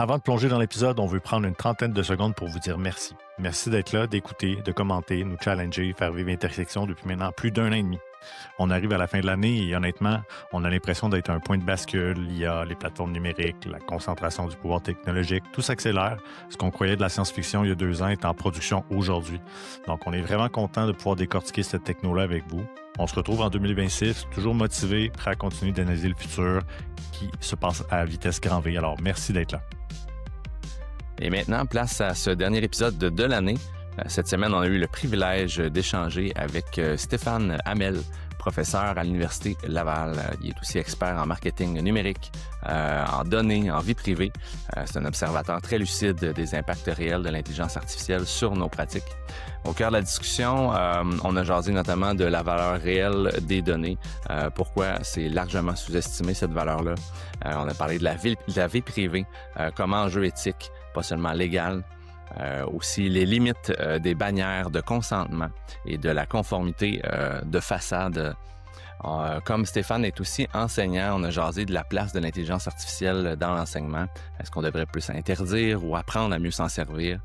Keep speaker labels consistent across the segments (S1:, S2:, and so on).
S1: Avant de plonger dans l'épisode, on veut prendre une trentaine de secondes pour vous dire merci. Merci d'être là, d'écouter, de commenter, nous challenger, faire vivre Intersection depuis maintenant plus d'1 an et demi. On arrive à la fin de l'année et honnêtement, on a l'impression d'être à un point de bascule. L'IA, les plateformes numériques, la concentration du pouvoir technologique, tout s'accélère. Ce qu'on croyait de la science-fiction il y a 2 ans est en production aujourd'hui. Donc, on est vraiment content de pouvoir décortiquer cette techno-là avec vous. On se retrouve en 2026, toujours motivé, prêt à continuer d'analyser le futur qui se passe à vitesse grand V. Alors, merci d'être là.
S2: Et maintenant, place à ce dernier épisode de l'année. Cette semaine, on a eu le privilège d'échanger avec Stéphane Hamel, professeur à l'Université Laval. Il est aussi expert en marketing numérique, en données, en vie privée. C'est un observateur très lucide des impacts réels de l'intelligence artificielle sur nos pratiques. Au cœur de la discussion, on a jasé notamment de la valeur réelle des données, pourquoi c'est largement sous-estimé cette valeur-là. On a parlé de la vie privée comme enjeu éthique, pas seulement légal. Aussi les limites des bannières de consentement et de la conformité de façade. Comme Stéphane est aussi enseignant, on a jasé de la place de l'intelligence artificielle dans l'enseignement. Est-ce qu'on devrait plus interdire ou apprendre à mieux s'en servir?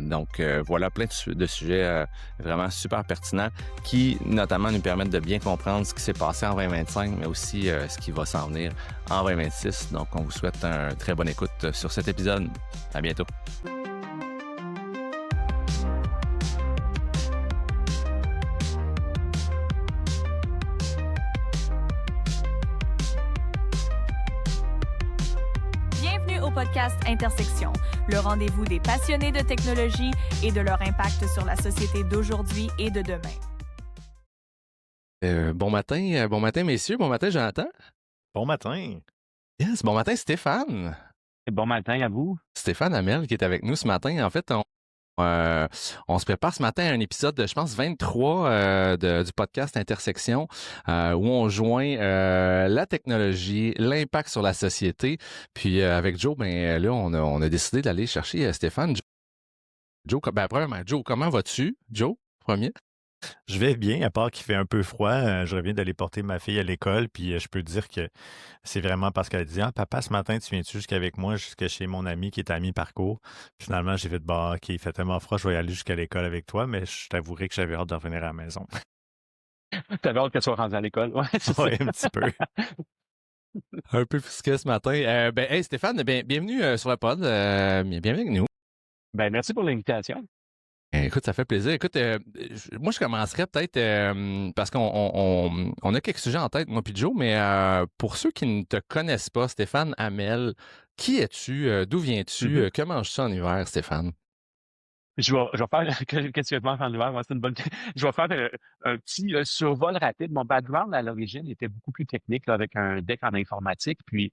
S2: Donc voilà plein de sujets vraiment super pertinents qui notamment nous permettent de bien comprendre ce qui s'est passé en 2025, mais aussi ce qui va s'en venir en 2026. Donc on vous souhaite un très bonne écoute sur cet épisode. À bientôt.
S3: Podcast Intersection, le rendez-vous des passionnés de technologie et de leur impact sur la société d'aujourd'hui et de demain.
S2: Bon matin messieurs, bon matin Jonathan.
S1: Bon matin.
S2: Yes, bon matin Stéphane.
S4: Bon matin à vous.
S2: Stéphane Hamel qui est avec nous ce matin. En fait, on se prépare ce matin à un épisode, je pense, 23 du podcast Intersection, où on joint la technologie, l'impact sur la société. Puis avec Joe, ben là, on a décidé d'aller chercher Stéphane. Premièrement, Joe, comment vas-tu? Joe, premier?
S1: Je vais bien, à part qu'il fait un peu froid. Je reviens d'aller porter ma fille à l'école, puis je peux te dire que c'est vraiment parce qu'elle dit « Ah, papa, ce matin, tu viens-tu jusqu'avec moi, jusqu'à chez mon ami qui est à mi-parcours? » Finalement, j'ai fait « Bah, OK, il fait tellement froid, je vais y aller jusqu'à l'école avec toi, mais je t'avouerai que j'avais hâte de revenir à la maison. »
S4: T'avais hâte qu'elle soit rendue à l'école, ouais, c'est
S1: Ouais,
S4: ça.
S1: un petit peu.
S2: Un peu frisquet ce matin. Hey Stéphane, bienvenue sur le pod. Bienvenue avec nous.
S4: Ben, merci pour l'invitation.
S2: Écoute, ça fait plaisir. Écoute, moi, je commencerais peut-être parce qu'on a quelques sujets en tête, moi puis Joe, mais pour ceux qui ne te connaissent pas, Stéphane Hamel, qui es-tu? D'où viens-tu? Que manges-tu en hiver, Stéphane?
S4: Je vais faire, qu'est-ce que tu vas faire en hiver? Ouais, c'est une bonne. Je vais faire un petit survol rapide. Mon background à l'origine était beaucoup plus technique, là, avec un deck en informatique. Puis,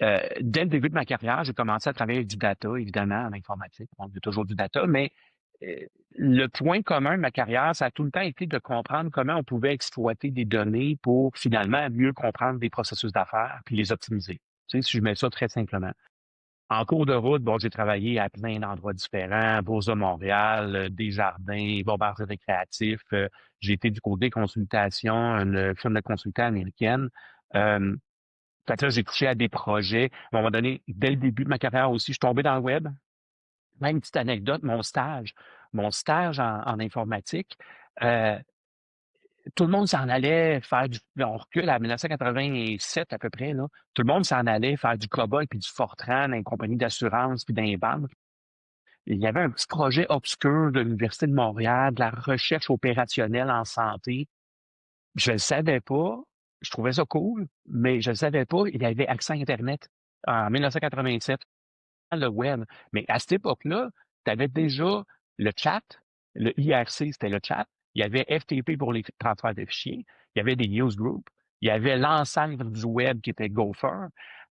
S4: dès le début de ma carrière, j'ai commencé à travailler avec du data, évidemment, en informatique. On a toujours du data, mais le point commun de ma carrière, ça a tout le temps été de comprendre comment on pouvait exploiter des données pour finalement mieux comprendre des processus d'affaires puis les optimiser. Tu sais, si je mets ça très simplement. En cours de route, bon, j'ai travaillé à plein d'endroits différents, Boursa Montréal, Desjardins, Bombardier Récréatif. J'ai été du côté consultation, une firme de consultants américaine. Fait que là, j'ai touché à des projets. À un moment donné, dès le début de ma carrière aussi, je suis tombé dans le web. Même une petite anecdote, mon stage en informatique, tout le monde s'en allait faire on recule à 1987 à peu près, là. Tout le monde s'en allait faire du COBOL puis du Fortran dans les compagnies d'assurance puis dans les banques. Il y avait un petit projet obscur de l'Université de Montréal, de la recherche opérationnelle en santé. Je le savais pas, je trouvais ça cool, mais je le savais pas, il y avait accès à Internet en 1987. Le web. Mais à cette époque-là, tu avais déjà le chat, le IRC, c'était le chat. Il y avait FTP pour les transferts de fichiers. Il y avait des newsgroups. Il y avait l'ancêtre du web qui était Gopher.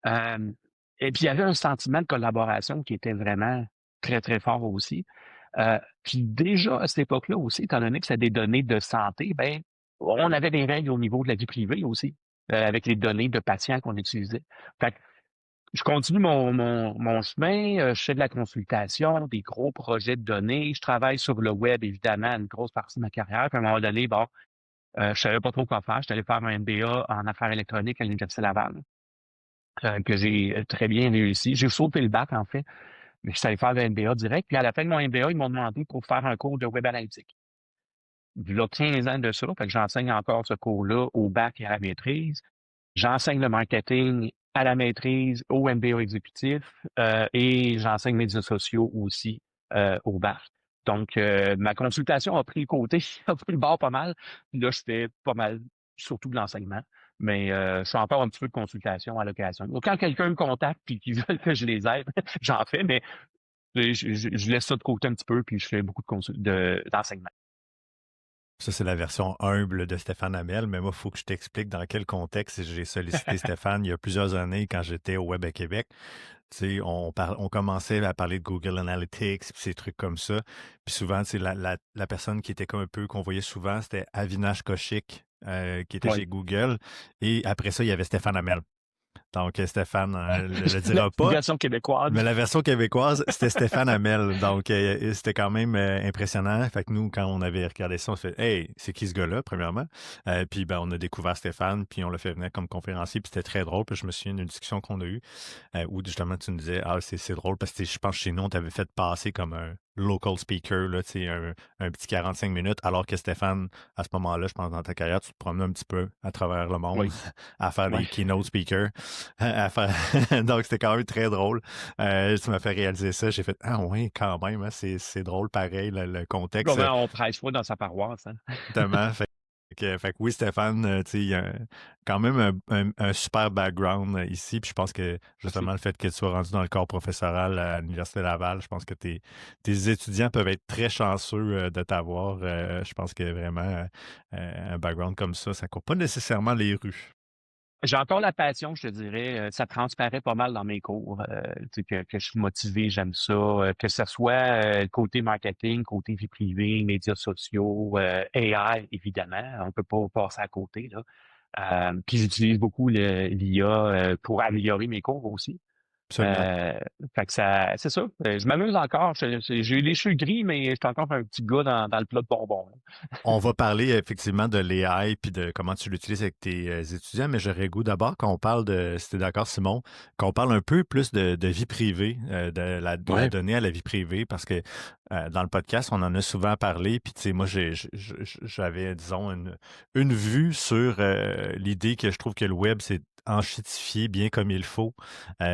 S4: Et puis, il y avait un sentiment de collaboration qui était vraiment très, très fort aussi. Puis déjà, à cette époque-là aussi, étant donné que c'était des données de santé, ben, on avait des règles au niveau de la vie privée aussi, avec les données de patients qu'on utilisait. Fait que, je continue mon chemin, je fais de la consultation, des gros projets de données. Je travaille sur le web, évidemment, une grosse partie de ma carrière. Puis à un moment donné, bon, je savais pas trop quoi faire. Je suis allé faire un MBA en affaires électroniques à l'Université Laval. que j'ai très bien réussi. J'ai sauté le bac, en fait, mais je suis allé faire le MBA direct. Puis à la fin de mon MBA, ils m'ont demandé pour faire un cours de web analytique. Il y a 15 ans de ça, fait que j'enseigne encore ce cours-là au bac et à la maîtrise. J'enseigne le marketing à la maîtrise, au MBA exécutif, et j'enseigne médias sociaux aussi au bac. Donc, ma consultation a pris le côté, a pris le bord pas mal. Là, c'était pas mal, surtout de l'enseignement. Mais je fais encore un petit peu de consultation à l'occasion. Donc, quand quelqu'un me contacte et qu'il veut que je les aide, j'en fais, mais je laisse ça de côté un petit peu, puis je fais beaucoup d'enseignement.
S1: Ça, c'est la version humble de Stéphane Hamel, mais moi, il faut que je t'explique dans quel contexte j'ai sollicité Stéphane il y a plusieurs années quand j'étais au Web à Québec. Tu sais, on commençait à parler de Google Analytics, puis ces trucs comme ça. Puis souvent, tu sais, la personne qui était comme un peu, qu'on voyait souvent, c'était Avinash Kaushik, qui était
S4: Oui.
S1: chez Google. Et après ça, il y avait Stéphane Hamel. Donc, Stéphane ne le dira
S4: La
S1: pas.
S4: version québécoise.
S1: Mais la version québécoise, c'était Stéphane Hamel. Donc, c'était quand même impressionnant. Fait que nous, quand on avait regardé ça, on s'est fait « Hey, c'est qui ce gars-là, premièrement? » Puis, ben, on a découvert Stéphane, puis on l'a fait venir comme conférencier, puis c'était très drôle. Puis je me souviens d'une discussion qu'on a eue où, justement, tu nous disais « Ah, c'est drôle, parce que je pense que chez nous, on t'avait fait passer comme un local speaker, là, un petit 45 minutes, alors que Stéphane, à ce moment-là, je pense, dans ta carrière, tu te promenais un petit peu à travers le monde
S4: Oui.
S1: à faire des
S4: Ouais.
S1: keynote speakers. Donc, c'était quand même très drôle. Tu m'as fait réaliser ça. J'ai fait « Ah oui, quand même, hein, c'est drôle pareil, le contexte. »
S4: Comment on prêche pas dans sa paroisse, hein?
S1: Exactement. Fait que oui, Stéphane, tu sais, il y a quand même un super background ici. Puis je pense que justement, le fait que tu sois rendu dans le corps professoral à l'Université Laval, je pense que tes étudiants peuvent être très chanceux de t'avoir. Je pense que vraiment, un background comme ça court pas nécessairement les rues.
S4: J'ai encore la passion, je te dirais. Ça transparaît pas mal dans mes cours. Tu sais, que je suis motivé, j'aime ça. Que ce soit côté marketing, côté vie privée, médias sociaux, AI, évidemment. On peut pas passer à côté, là. Puis j'utilise beaucoup l'IA pour améliorer mes cours aussi.
S1: Absolument.
S4: Fait que c'est ça. Je m'amuse encore. J'ai eu les cheveux gris, mais je suis encore un petit gars dans le plat de bonbons, là.
S1: On va parler effectivement de l'AI puis de comment tu l'utilises avec tes étudiants, mais j'aurais goût d'abord qu'on parle de, si tu es d'accord, Simon, qu'on parle un peu plus de vie privée, de la
S2: Ouais.
S1: donnée à la vie privée, parce que dans le podcast, on en a souvent parlé, puis tu sais, moi, j'avais, disons, une vue sur l'idée que je trouve que le web, c'est enchitifié bien comme il faut. Tu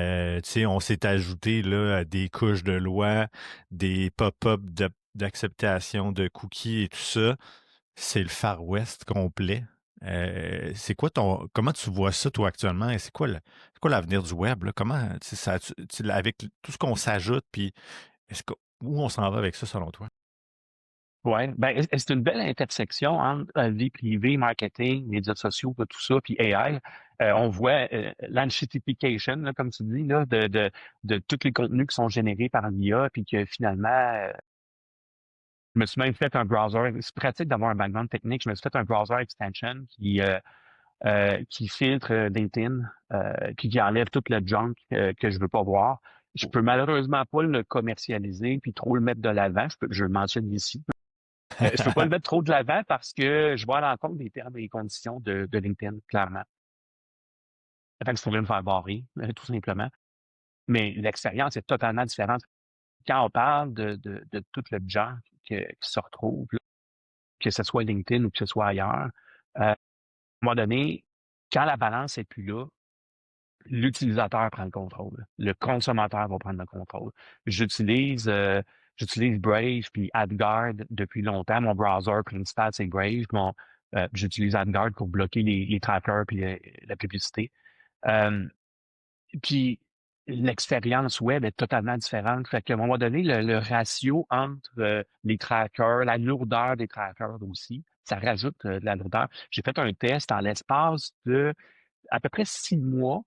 S1: sais, on s'est ajouté là des couches de loi, des pop-up d'acceptation de cookies et tout ça. C'est le Far West complet. C'est quoi comment tu vois ça, toi, actuellement? Et c'est quoi l'avenir du web, là? Comment, avec tout ce qu'on s'ajoute, puis où on s'en va avec ça, selon toi?
S4: Ouais, ben, c'est une belle intersection entre vie privée, marketing, médias sociaux, tout ça, puis AI. On voit l'enchitification, là, comme tu dis, là, de tous les contenus qui sont générés par l'IA, puis que finalement, je me suis même fait un browser. C'est pratique d'avoir un background technique. Je me suis fait un browser extension qui filtre LinkedIn, puis qui enlève tout le junk que je veux pas voir. Je peux malheureusement pas le commercialiser puis trop le mettre de l'avant. Je le mentionne ici. Je peux pas le mettre trop de l'avant parce que je vois à l'encontre des termes et des conditions de LinkedIn, clairement. Fait que je pourrais me faire barrer, tout simplement. Mais l'expérience est totalement différente. Quand on parle de tout le genre qui se retrouve, là, que ce soit LinkedIn ou que ce soit ailleurs, à un moment donné, quand la balance est plus là, l'utilisateur prend le contrôle. Le consommateur va prendre le contrôle. J'utilise Brave puis AdGuard depuis longtemps. Mon browser principal, c'est Brave. J'utilise AdGuard pour bloquer les trackers puis la publicité. Puis l'expérience web est totalement différente. Fait qu'à un moment donné, le ratio entre les trackers, la lourdeur des trackers aussi, ça rajoute de la lourdeur. J'ai fait un test en l'espace de à peu près 6 mois.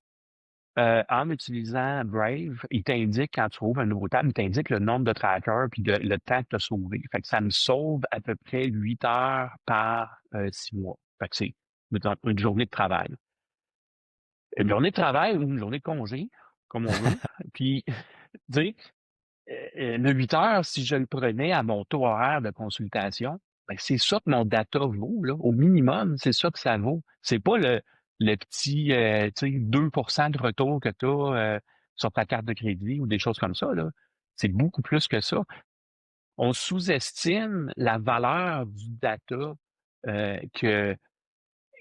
S4: En utilisant Brave, il t'indique, quand tu ouvres un nouveau tab, il t'indique le nombre de trackers puis le temps que tu as sauvé. Fait que ça me sauve à peu près 8 heures par 6 mois. Fait que c'est mettons, une journée de travail. Une journée de travail ou une journée de congé, comme on veut. Puis, tu sais, le 8 heures, si je le prenais à mon taux horaire de consultation, ben c'est ça que mon data vaut, là. Au minimum, c'est ça que ça vaut. C'est pas le petit 2% de retour que tu as sur ta carte de crédit ou des choses comme ça, là. C'est beaucoup plus que ça. On sous-estime la valeur du data que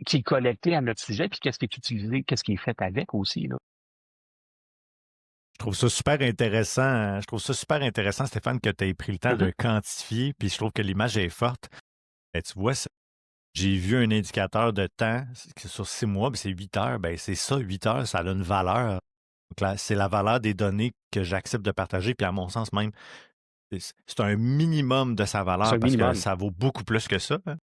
S4: qui est collecté à notre sujet, puis qu'est-ce qui est utilisé, qu'est-ce qui est fait avec aussi, là.
S1: Je trouve ça super intéressant. Je trouve ça super intéressant, Stéphane, que tu aies pris le temps de quantifier. Puis je trouve que l'image est forte. Ben, tu vois, j'ai vu un indicateur de temps sur 6 mois, ben, c'est 8 heures. Ben, c'est ça, 8 heures, ça a une valeur. Donc là, c'est la valeur des données que j'accepte de partager. Puis à mon sens même, c'est un minimum de sa
S4: C'est
S1: valeur
S4: un
S1: parce que
S4: minimum.
S1: ça vaut beaucoup plus que ça. Hein.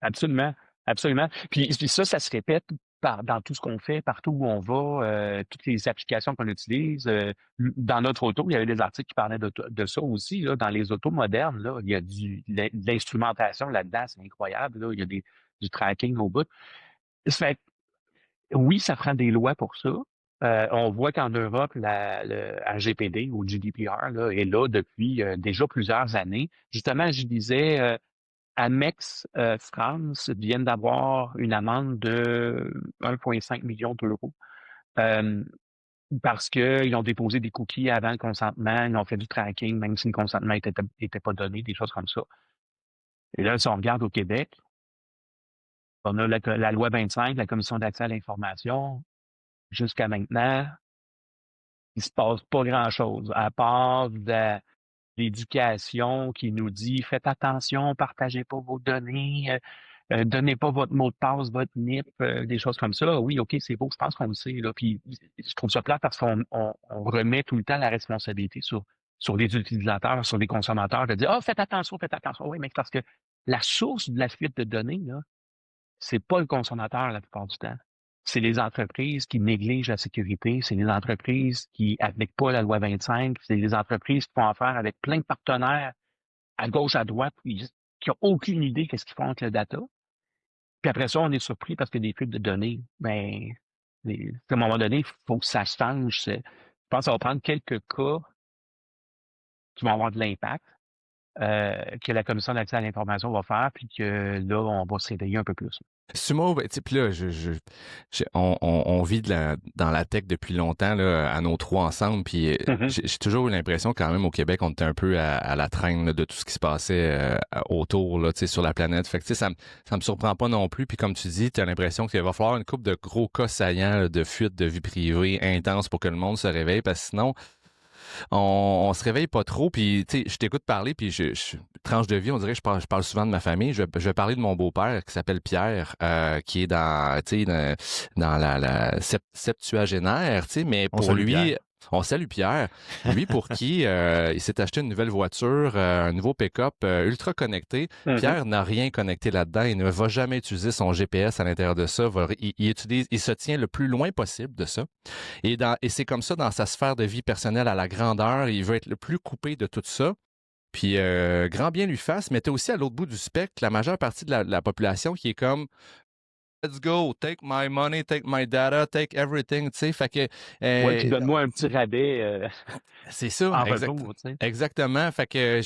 S4: Absolument, absolument. Puis ça se répète dans tout ce qu'on fait, partout où on va, toutes les applications qu'on utilise. Dans notre auto, il y avait des articles qui parlaient de ça aussi. Là, dans les autos modernes, là, il y a de l'instrumentation là-dedans, c'est incroyable. Là, il y a du tracking au bout. Ça fait, oui, ça prend des lois pour ça. On voit qu'en Europe, le RGPD ou GDPR là, est là depuis déjà plusieurs années. Justement, je disais, Amex France viennent d'avoir une amende de 1,5 million d'euros parce qu'ils ont déposé des cookies avant le consentement, ils ont fait du tracking, même si le consentement n'était pas donné, des choses comme ça. Et là, si on regarde au Québec, on a la loi 25, la Commission d'accès à l'information. Jusqu'à maintenant, il se passe pas grand-chose, à part de l'éducation qui nous dit faites attention, partagez pas vos données, donnez pas votre mot de passe, votre NIP, des choses comme ça. Oui, OK, c'est beau, je pense qu'on le sait. Là. Puis je trouve ça plate parce qu'on remet tout le temps la responsabilité sur les utilisateurs, sur les consommateurs, de dire ah, faites attention, faites attention. Oui, mais parce que la source de la fuite de données, là, c'est pas le consommateur la plupart du temps. C'est les entreprises qui négligent la sécurité, c'est les entreprises qui n'appliquent pas la loi 25, c'est les entreprises qui font affaire avec plein de partenaires à gauche, à droite, qui n'ont aucune idée qu'est-ce qu'ils font avec le data. Puis après ça, on est surpris parce que des fuites de données, ben, à un moment donné, il faut que ça change. Je pense que ça va prendre quelques cas qui vont avoir de l'impact, que la Commission d'accès à l'information va faire, puis que là, on va se réveiller un peu plus.
S2: Sumo, ben, tu sais, puis là, on vit dans la tech depuis longtemps, là, à nos trois ensemble, puis j'ai toujours eu l'impression quand même au Québec, on était un peu à la traîne là, de tout ce qui se passait autour, là, tu sais, sur la planète. Fait que, tu sais, ça me surprend pas non plus. Puis comme tu dis, tu as l'impression qu'il va falloir une couple de gros cas saillants là, de fuite de vie privée intense pour que le monde se réveille, parce que sinon, on se réveille pas trop, puis tu sais, je t'écoute parler, puis tranche de vie, on dirait que je parle souvent de ma famille. Je vais parler de mon beau-père qui s'appelle Pierre, qui est dans la septuagénaire, tu sais, mais
S1: On
S2: pour
S1: salue
S2: lui,
S1: Pierre.
S2: on salue Pierre. Lui, pour qui il s'est acheté une nouvelle voiture, un nouveau pick-up ultra connecté. Pierre n'a rien connecté là-dedans. Il ne va jamais utiliser son GPS à l'intérieur de ça. Il se tient le plus loin possible de ça. Et c'est comme ça dans sa sphère de vie personnelle à la grandeur. Il veut être le plus coupé de tout ça. Puis, grand bien lui fasse, mais t'es aussi à l'autre bout du spectre la majeure partie de la population qui est comme let's go, take my money, take my data, take everything, tu sais, fait que...
S4: Ouais, puis donne-moi un petit rabais
S2: c'est ça,
S4: en retour, tu sais.
S2: exactement, fait que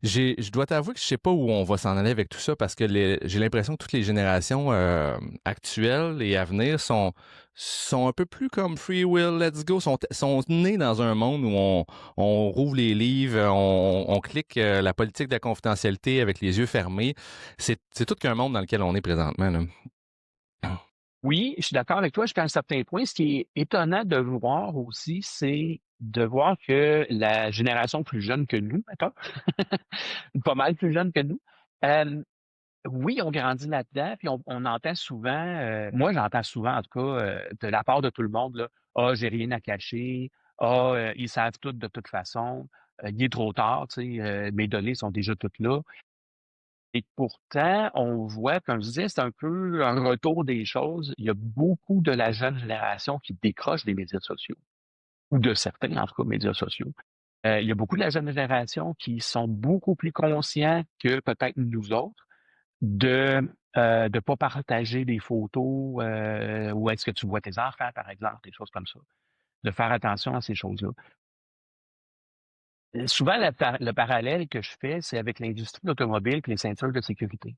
S2: je dois t'avouer que je sais pas où on va s'en aller avec tout ça, parce que j'ai l'impression que toutes les générations actuelles et à venir sont un peu plus comme free will, let's go, sont nés dans un monde où on rouvre les livres, on clique la politique de la confidentialité avec les yeux fermés. C'est tout qu'un monde dans lequel on est présentement, là.
S4: Oui, je suis d'accord avec toi jusqu'à un certain point. Ce qui est étonnant de voir aussi, c'est de voir que la génération plus jeune que nous, mettons, pas mal plus jeune que nous, oui, on grandit là-dedans, puis on entend souvent, moi j'entends souvent en tout cas, de la part de tout le monde, là, ah, j'ai rien à cacher, ah, ils savent tout de toute façon, il est trop tard, tu sais, mes données sont déjà toutes là. Et pourtant, on voit, comme je disais, c'est un peu un retour des choses. Il y a beaucoup de la jeune génération qui décroche des médias sociaux, ou de certains, en tout cas, médias sociaux. Il y a beaucoup de la jeune génération qui sont beaucoup plus conscients que peut-être nous autres de pas partager des photos où est-ce que tu vois tes enfants, par exemple, des choses comme ça. De faire attention à ces choses-là. Souvent, le parallèle que je fais, c'est avec l'industrie automobile et les ceintures de sécurité.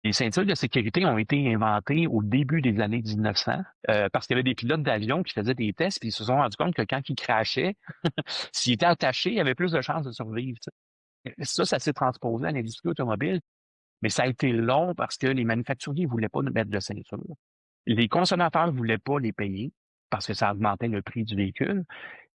S4: Les ceintures de sécurité ont été inventées au début des années 1900 parce qu'il y avait des pilotes d'avion qui faisaient des tests puis ils se sont rendus compte que quand ils crashaient, s'ils étaient attachés, il y avait plus de chances de survivre. Ça s'est transposé à l'industrie automobile, mais ça a été long parce que les manufacturiers ne voulaient pas nous mettre de ceinture. Les consommateurs ne voulaient pas les payer parce que ça augmentait le prix du véhicule.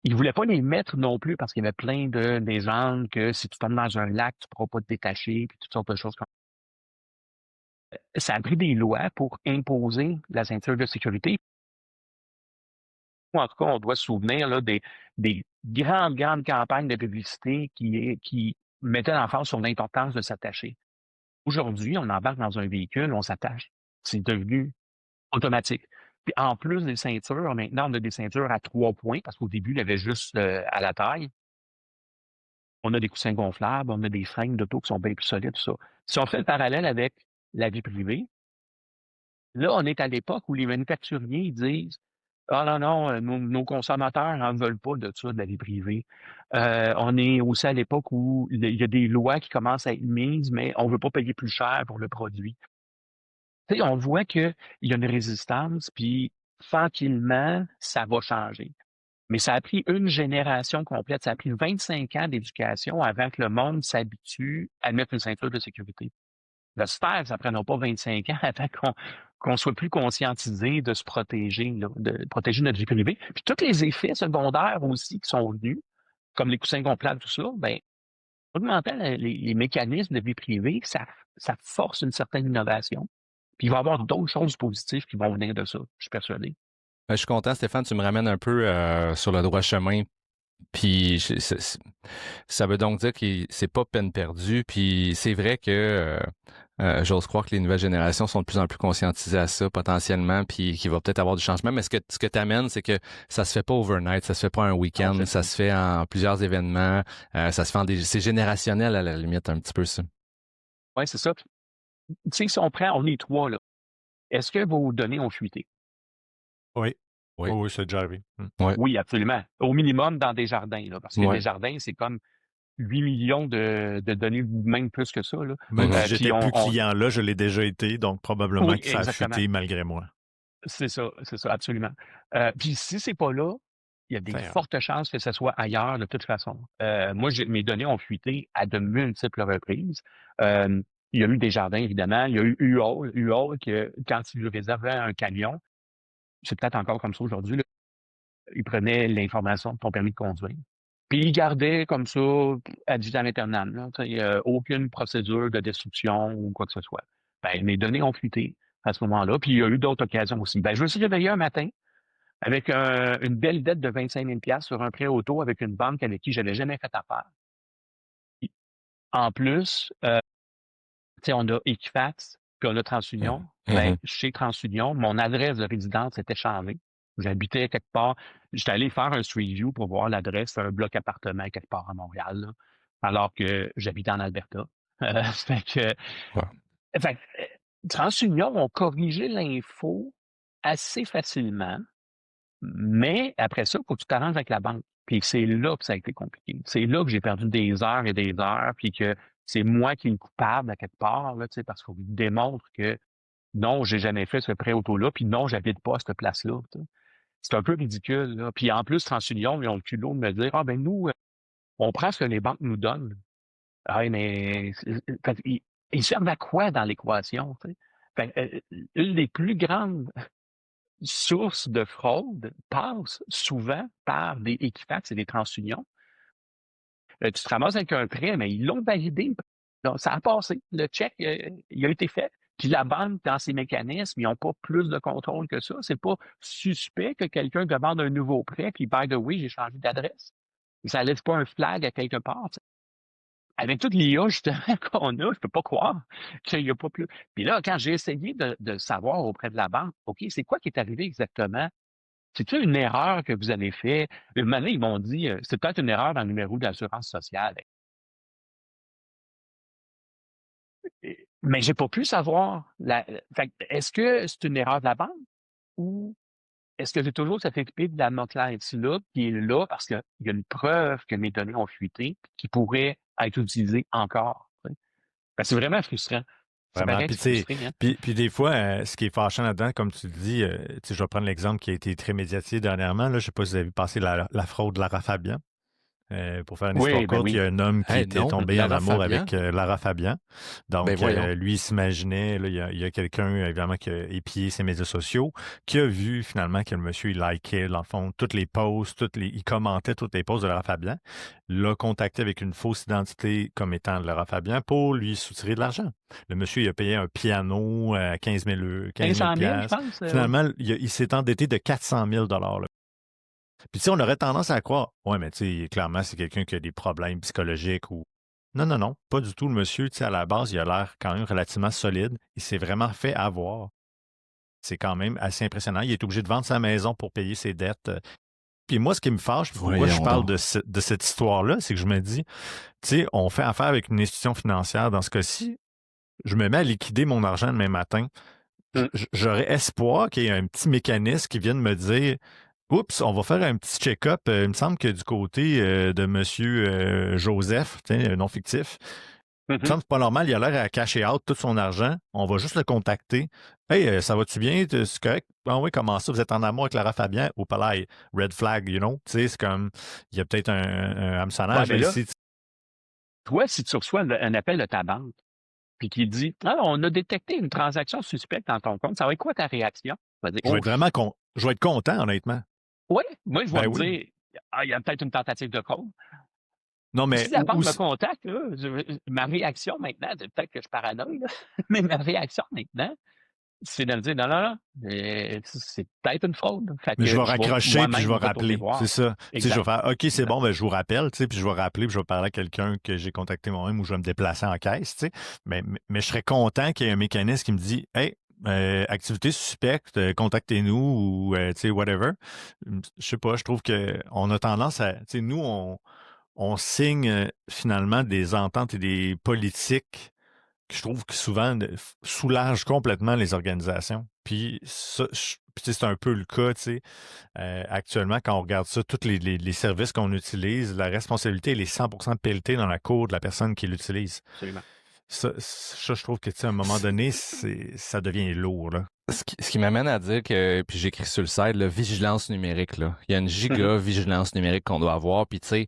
S4: Ils ne voulaient pas les mettre non plus parce qu'il y avait plein de légendes que si tu tombes dans un lac, tu ne pourras pas te détacher, puis toutes sortes de choses comme ça. Ça a pris des lois pour imposer la ceinture de sécurité. En tout cas, on doit se souvenir là, des grandes campagnes de publicité qui mettaient l'emphase sur l'importance de s'attacher. Aujourd'hui, on embarque dans un véhicule, on s'attache. C'est devenu automatique. Puis en plus des ceintures, maintenant, on a des ceintures à 3 points, parce qu'au début, il y avait juste à la taille. On a des coussins gonflables, on a des freins d'auto qui sont bien plus solides, tout ça. Si on fait le parallèle avec la vie privée, là, on est à l'époque où les manufacturiers ils disent ah non, non, nos consommateurs n'en veulent pas de ça, de la vie privée. On est aussi à l'époque où il y a des lois qui commencent à être mises, mais on ne veut pas payer plus cher pour le produit. Tu sais, on voit qu'il y a une résistance, puis tranquillement, ça va changer. Mais ça a pris une génération complète. Ça a pris 25 ans d'éducation avant que le monde s'habitue à mettre une ceinture de sécurité. J'espère que ça ne prendra pas 25 ans avant qu'on soit plus conscientisé de se protéger, là, de protéger notre vie privée. Puis tous les effets secondaires aussi qui sont venus, comme les coussins gonflables, tout ça, ben, augmentant les mécanismes de vie privée, ça force une certaine innovation. Puis il va y avoir d'autres choses positives qui vont venir de ça, je suis persuadé.
S2: Je suis content, Stéphane, tu me ramènes un peu sur le droit chemin. Puis ça veut donc dire que c'est pas peine perdue. Puis c'est vrai que j'ose croire que les nouvelles générations sont de plus en plus conscientisées à ça potentiellement, puis qu'il va peut-être avoir du changement. Mais ce que tu amènes, c'est que ça se fait pas overnight, ça se fait pas un week-end, ça se fait en plusieurs événements, ça se fait c'est générationnel à la limite un petit peu ça.
S4: Oui, c'est ça. Tu sais, si on prend, on est 3 là. Est-ce que vos données ont fuité?
S1: Oui.
S2: Oui.
S1: Oui, c'est déjà arrivé.
S2: Ouais.
S4: Oui, absolument. Au minimum dans des jardins, là, parce que
S2: Ouais.
S4: les jardins, c'est comme 8 millions de données, même plus que ça. Là.
S1: Même si j'étais
S4: puis
S1: plus client là, je l'ai déjà été, donc probablement
S4: Oui,
S1: que ça a
S4: exactement.
S1: fuité malgré moi.
S4: C'est ça, absolument. Puis si c'est pas là, il y a des fortes chances que ce soit ailleurs de toute façon. Moi, mes données ont fuité à de multiples reprises. Il y a eu des jardins, évidemment. Il y a eu U-Haul, que quand il réservait un camion, c'est peut-être encore comme ça aujourd'hui, là, il prenait l'information de ton permis de conduire. Puis il gardait comme ça ad vitam aeternam. Là, aucune procédure de destruction ou quoi que ce soit. Ben, mes données ont fuité à ce moment-là. Puis il y a eu d'autres occasions aussi. Ben, je me suis réveillé un matin avec une belle dette de 25 000 $ sur un prêt auto avec une banque avec qui je n'avais jamais fait affaire. En plus, on a Equifax, puis on a TransUnion. Ben, chez TransUnion, mon adresse de résidence était changée. J'habitais quelque part. J'étais allé faire un Street View pour voir l'adresse d'un bloc appartement quelque part à Montréal, là, alors que j'habitais en Alberta. Fait que, TransUnion ont corrigé l'info assez facilement, mais après ça, il faut que tu t'arranges avec la banque. Puis c'est là que ça a été compliqué. C'est là que j'ai perdu des heures et des heures, puis que c'est moi qui est le coupable à quelque part, là, parce qu'on démontre que non, j'ai jamais fait ce prêt auto-là, puis non, j'habite pas à cette place-là. C'est un peu ridicule. Là. Puis en plus, TransUnion, ils ont le culot de me dire ah ben nous, on prend ce que les banques nous donnent. Ah, mais ils servent à quoi dans l'équation? Une des plus grandes sources de fraude passe souvent par des Equifax et des TransUnion. Tu te ramasses avec un prêt, mais ils l'ont validé. Donc, ça a passé. Le chèque, il a été fait. Puis la banque, dans ses mécanismes, ils n'ont pas plus de contrôle que ça. C'est pas suspect que quelqu'un demande un nouveau prêt, puis by the way, j'ai changé d'adresse. Ça laisse pas un flag à quelque part. T'sais. Avec toute l'IA, justement, qu'on a, je peux pas croire qu'il n'y a pas plus. Puis là, quand j'ai essayé de savoir auprès de la banque, OK, c'est quoi qui est arrivé exactement? C'est-tu une erreur que vous avez fait? Une année, ils m'ont dit, c'est peut-être une erreur dans le numéro d'assurance sociale. Mais j'ai pas pu savoir. Est-ce que c'est une erreur de la banque ou est-ce que j'ai toujours cette épée de la là qui est là parce qu'il y a une preuve que mes données ont fuité qui pourrait être utilisée encore? C'est vraiment frustrant. C'est
S1: Vraiment.
S4: pareil,
S1: Puis,
S4: c'est
S1: tu sais,
S4: frustré, hein?
S1: puis des fois, ce qui est fâchant là-dedans, comme tu le dis, tu sais, je vais prendre l'exemple qui a été très médiatisé dernièrement. Là, je ne sais pas si vous avez vu passer la fraude Lara Fabian. Pour faire une histoire
S4: Oui, ben
S1: courte, il y
S4: oui.
S1: a un homme qui
S2: Hey,
S1: était
S2: non,
S1: tombé en
S2: Lara
S1: amour
S2: Fabian?
S1: avec Lara Fabian.
S2: Ben
S1: Donc,
S2: voyons.
S1: lui, il s'imaginait, là, il y a quelqu'un, évidemment, qui a épié ses médias sociaux, qui a vu finalement que le monsieur, il likait, dans le fond, toutes les posts, il commentait toutes les posts de Lara Fabian, l'a contacté avec une fausse identité comme étant Lara Fabian pour lui soutirer de l'argent. Le monsieur, il a payé un piano à 15 000
S4: 500 000, je
S1: piastres.
S4: pense. Oui.
S1: Finalement, il s'est endetté de 400 000 là. Puis, tu sais, on aurait tendance à croire, ouais, mais tu sais, clairement, c'est quelqu'un qui a des problèmes psychologiques ou. Non, non, non, pas du tout. Le monsieur, tu sais, à la base, il a l'air quand même relativement solide. Il s'est vraiment fait avoir. C'est quand même assez impressionnant. Il est obligé de vendre sa maison pour payer ses dettes. Puis moi, ce qui me fâche, puis pourquoi je
S2: Voyons
S1: parle
S2: donc.
S1: de cette histoire-là, c'est que je me dis, tu sais, on fait affaire avec une institution financière. Dans ce cas-ci, je me mets à liquider mon argent demain matin.
S4: Mm.
S1: J'aurais espoir qu'il y ait un petit mécanisme qui vienne me dire oups, on va faire un petit check-up. Il me semble que du côté de M. Joseph, non fictif, il me
S4: Mhm.
S1: semble que c'est pas normal, il a l'air à cacher out tout son argent. On va juste le contacter. Hey, ça va-tu bien? C'est correct? Ah oui, comment ça? Vous êtes en amour avec Lara Fabian? Au palais, red flag, you know? Tu sais, c'est comme, il y a peut-être un hameçonnage
S4: Ouais, mais
S1: là,
S4: là,
S1: ici.
S4: toi, si tu reçois un appel de ta banque, puis qui dit ah, on a détecté une transaction suspecte dans ton compte, ça va être quoi ta réaction? Tu vas dire
S1: Je vais
S4: oh,
S1: être vraiment je vais être content, honnêtement.
S4: oui, moi, je vais
S1: Ben
S4: me
S1: oui.
S4: dire ah, il y a peut-être une tentative de fraude.
S1: Non, mais
S4: Si la banque me contacte, là, ma réaction maintenant, c'est peut-être que je paranoïe, là, mais ma réaction maintenant, c'est de me dire non, non, non, c'est peut-être une fraude. Fait
S1: mais je
S4: que
S1: vais
S4: je vais
S1: raccrocher puis je vais
S4: moi-même retourner
S1: rappeler. C'est
S4: voir.
S1: ça. Tu sais, je vais
S4: Exact.
S1: faire OK, c'est
S4: Exact.
S1: bon, ben, je vous rappelle, tu sais, puis je vais rappeler, puis je vais parler à quelqu'un que j'ai contacté moi-même ou je vais me déplacer en caisse, tu sais. Mais je serais content qu'il y ait un mécanisme qui me dit hey, activité suspecte, contactez-nous ou tu sais, whatever. Je sais pas, je trouve qu'on a tendance à. Tu sais, nous, on signe finalement des ententes et des politiques que je trouve que souvent soulagent complètement les organisations. Puis ça, puis c'est un peu le cas, tu sais. Actuellement, quand on regarde ça, tous les services qu'on utilise, la responsabilité elle est 100% pelletée dans la cour de la personne qui l'utilise.
S4: Absolument.
S1: Ça, je trouve que, tu sais, à un moment donné, ça devient lourd, là.
S2: Ce qui m'amène à dire que, puis j'écris sur le site, la vigilance numérique, là. Il y a une
S4: Mhm.
S2: giga vigilance numérique qu'on doit avoir, puis tu sais,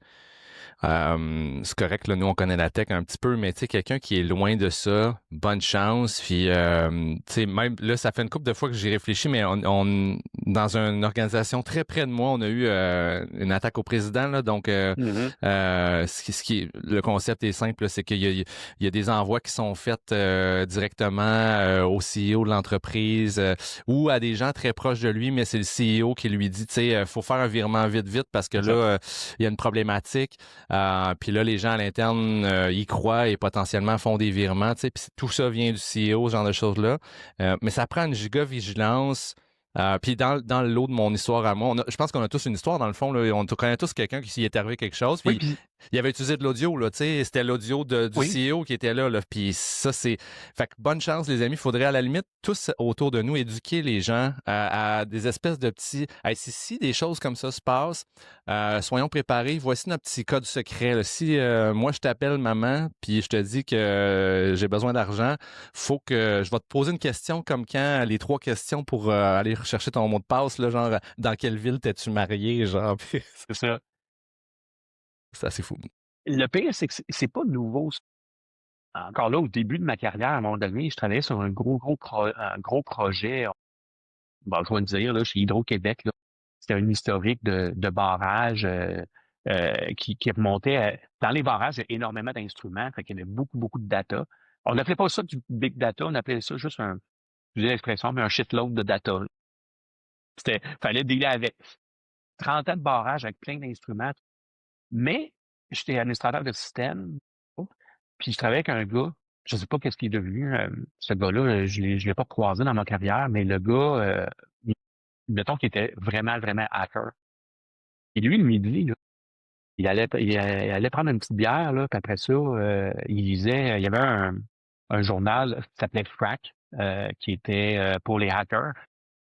S2: c'est correct, là, nous, on connaît la tech un petit peu, mais tu sais, quelqu'un qui est loin de ça, bonne chance. Puis, tu sais, même là, ça fait une couple de fois que j'ai réfléchi, mais dans une organisation très près de moi, on a eu une attaque au président, là. Donc,
S4: Mhm.
S2: le concept est simple, là, c'est qu'il y a des envois qui sont faits directement au CEO de l'entreprise ou à des gens très proches de lui, mais c'est le CEO qui lui dit, tu sais, faut faire un virement vite, vite, parce que là, il y a une problématique. Puis là, les gens à l'interne y croient et potentiellement font des virements. Puis tout ça vient du CEO, ce genre de choses-là. Mais ça prend une giga vigilance. Puis dans le lot de mon histoire à moi, je pense qu'on a tous une histoire dans le fond. Là, on connaît tous quelqu'un qui s'y est arrivé quelque chose.
S4: Oui,
S2: Puis
S4: puis
S2: il avait utilisé de l'audio, là, tu sais, c'était l'audio du
S4: oui.
S2: CEO qui était là, puis ça, c'est... Fait que bonne chance, les amis. Il faudrait à la limite, tous autour de nous, éduquer les gens à des espèces de petits... Hey, si des choses comme ça se passent, soyons préparés. Voici notre petit code secret, là. Si moi, je t'appelle maman, puis je te dis que j'ai besoin d'argent, faut que... Je vais te poser une question comme quand les 3 questions pour aller rechercher ton mot de passe, là, genre, dans quelle ville t'es-tu marié, genre...
S4: C'est ça.
S2: C'est assez fou.
S4: Le pire, c'est que c'est pas nouveau. Encore là, au début de ma carrière, à un moment donné, je travaillais sur un gros projet, bon, je vais le dire, là, chez Hydro-Québec, là. C'était un historique de barrages qui remontait dans les barrages, il y a énormément d'instruments, fait qu'il y avait beaucoup, beaucoup de data. On n'appelait pas ça du big data, on appelait ça juste je dis l'expression, mais un shitload de data, là. Fallait dealer avec 30 ans de barrages avec plein d'instruments. Mais j'étais administrateur de système, puis je travaillais avec un gars, je sais pas qu'est-ce qu'il est devenu, ce gars-là, je l'ai pas croisé dans ma carrière, mais le gars, mettons qu'il était vraiment, vraiment hacker. Et lui, le midi, là, il allait prendre une petite bière, là, puis après ça, il lisait, il y avait un journal qui s'appelait Frack, qui était pour les hackers.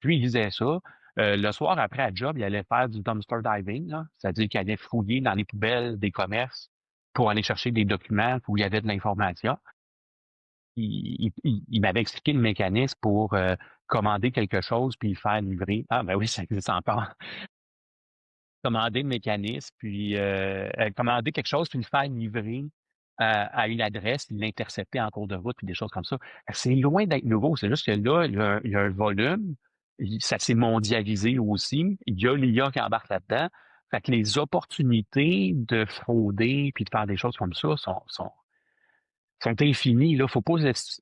S4: Puis il lisait ça. Le soir, après à job, il allait faire du dumpster diving, là, c'est-à-dire qu'il allait fouiller dans les poubelles des commerces pour aller chercher des documents où il y avait de l'information. il m'avait expliqué le mécanisme pour commander quelque chose puis le faire livrer. Ah, ben oui, ça existe encore. Commander le mécanisme, puis commander quelque chose, puis le faire livrer à une adresse, puis l'intercepter en cours de route, puis des choses comme ça. C'est loin d'être nouveau. C'est juste que là, il y a un volume, ça s'est mondialisé aussi. Il y a l'IA qui embarque là-dedans. Fait que les opportunités de frauder puis de faire des choses comme ça sont infinis. Là, faut pas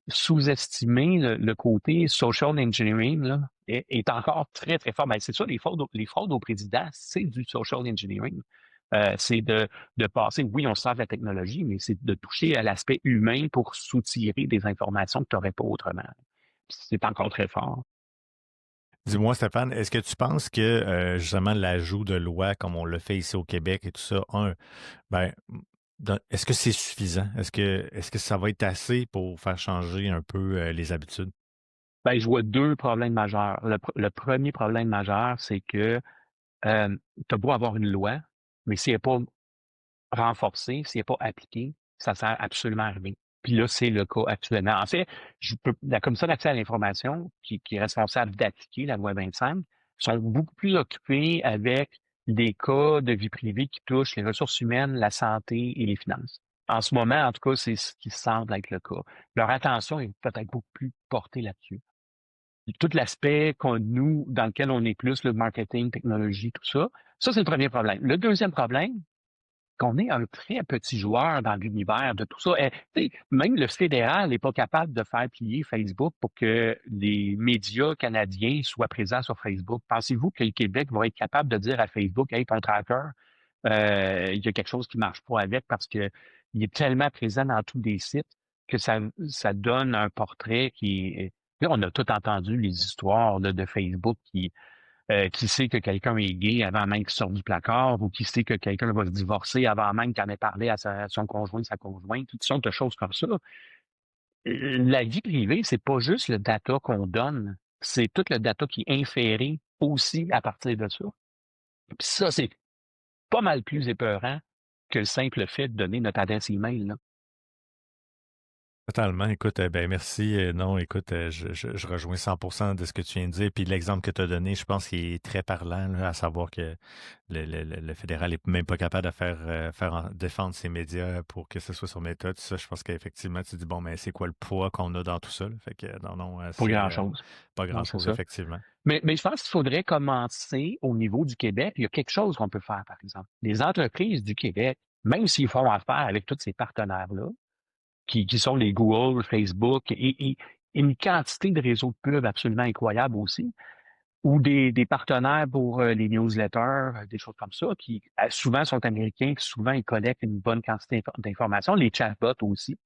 S4: sous-estimer le côté social engineering là, est encore très, très fort. Ben, c'est ça, les fraudes au président, c'est du social engineering. C'est de passer, oui, on sert de la technologie, mais c'est de toucher à l'aspect humain pour soutirer des informations que tu n'aurais pas autrement. C'est encore très fort.
S1: Dis-moi, Stéphane, est-ce que tu penses que justement l'ajout de loi, comme on le fait ici au Québec et tout ça, ben, est-ce que c'est suffisant? Est-ce que ça va être assez pour faire changer un peu les habitudes?
S4: Ben, je vois deux problèmes majeurs. Le premier problème majeur, c'est que tu as beau avoir une loi, mais si elle n'est pas renforcée, si elle n'est pas appliquée, ça sert absolument à rien. Puis là, c'est le cas actuellement. En fait, la Commission d'accès à l'information, qui est responsable d'appliquer la loi 25, sont beaucoup plus occupés avec des cas de vie privée qui touchent les ressources humaines, la santé et les finances. En ce moment, en tout cas, c'est ce qui semble être le cas. Leur attention est peut-être beaucoup plus portée là-dessus. Tout l'aspect nous, dans lequel on est plus, le marketing, technologie, tout ça, ça, c'est le premier problème. Le deuxième problème, qu'on est un très petit joueur dans l'univers de tout ça. Même le fédéral n'est pas capable de faire plier Facebook pour que les médias canadiens soient présents sur Facebook. Pensez-vous que le Québec va être capable de dire à Facebook, hey, ton tracker, il y a quelque chose qui ne marche pas avec parce qu'il est tellement présent dans tous les sites que ça donne un portrait qui est... Là, on a tout entendu les histoires là, de Facebook qui sait que quelqu'un est gay avant même qu'il sorte du placard ou qui sait que quelqu'un va se divorcer avant même qu'il en ait parlé à son conjoint, sa conjointe, toutes sortes de choses comme ça. La vie privée, c'est pas juste le data qu'on donne, c'est tout le data qui est inféré aussi à partir de ça. Puis ça, c'est pas mal plus épeurant que le simple fait de donner notre adresse email, là.
S1: Totalement. Écoute, ben merci. Non, écoute, je rejoins 100% de ce que tu viens de dire. Puis l'exemple que tu as donné, je pense qu'il est très parlant, là, à savoir que le fédéral n'est même pas capable de défendre ses médias pour que ce soit sur Meta. Tout ça, je pense qu'effectivement, tu dis, bon, mais c'est quoi le poids qu'on a dans tout ça? Là? Fait que non,
S4: Pas
S1: c'est
S4: grand-chose.
S1: pas
S4: Non, c'est
S1: grand-chose,
S4: ça.
S1: effectivement.
S4: Mais je pense qu'il faudrait commencer au niveau du Québec. Il y a quelque chose qu'on peut faire, par exemple. Les entreprises du Québec, même s'ils font affaire avec tous ces partenaires-là, qui sont les Google, Facebook et une quantité de réseaux de pub absolument incroyable aussi, ou des partenaires pour les newsletters, des choses comme ça, qui souvent sont américains, puis souvent ils collectent une bonne quantité d'informations, les chatbots aussi.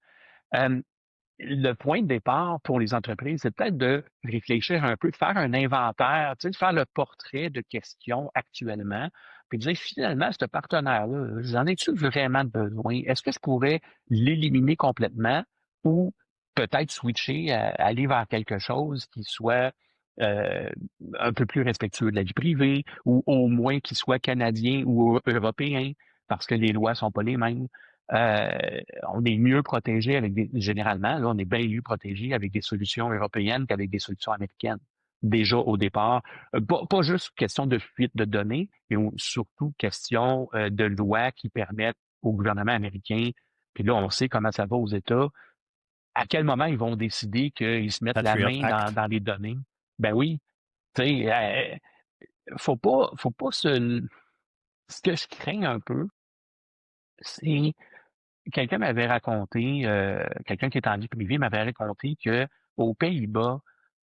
S4: Le point de départ pour les entreprises, c'est peut-être de réfléchir un peu, de faire un inventaire, tu sais, de faire le portrait de questions actuellement, puis de dire finalement, ce partenaire-là, j'en ai-tu vraiment besoin? Est-ce que je pourrais l'éliminer complètement ou peut-être switcher, aller vers quelque chose qui soit un peu plus respectueux de la vie privée ou au moins qui soit canadien ou européen parce que les lois sont pas les mêmes. On est mieux protégé généralement, là, on est bien mieux protégé avec des solutions européennes qu'avec des solutions américaines. Déjà au départ, pas juste question de fuite de données, mais surtout question de lois qui permettent au gouvernement américain, puis là, on sait comment ça va aux États, à quel moment ils vont décider qu'ils se mettent la
S1: Patriot
S4: main
S1: Act.
S4: dans les données. Ben oui, tu sais, faut pas ce que je crains un peu, c'est quelqu'un m'avait raconté, quelqu'un qui est en vie privée m'avait raconté que aux Pays-Bas,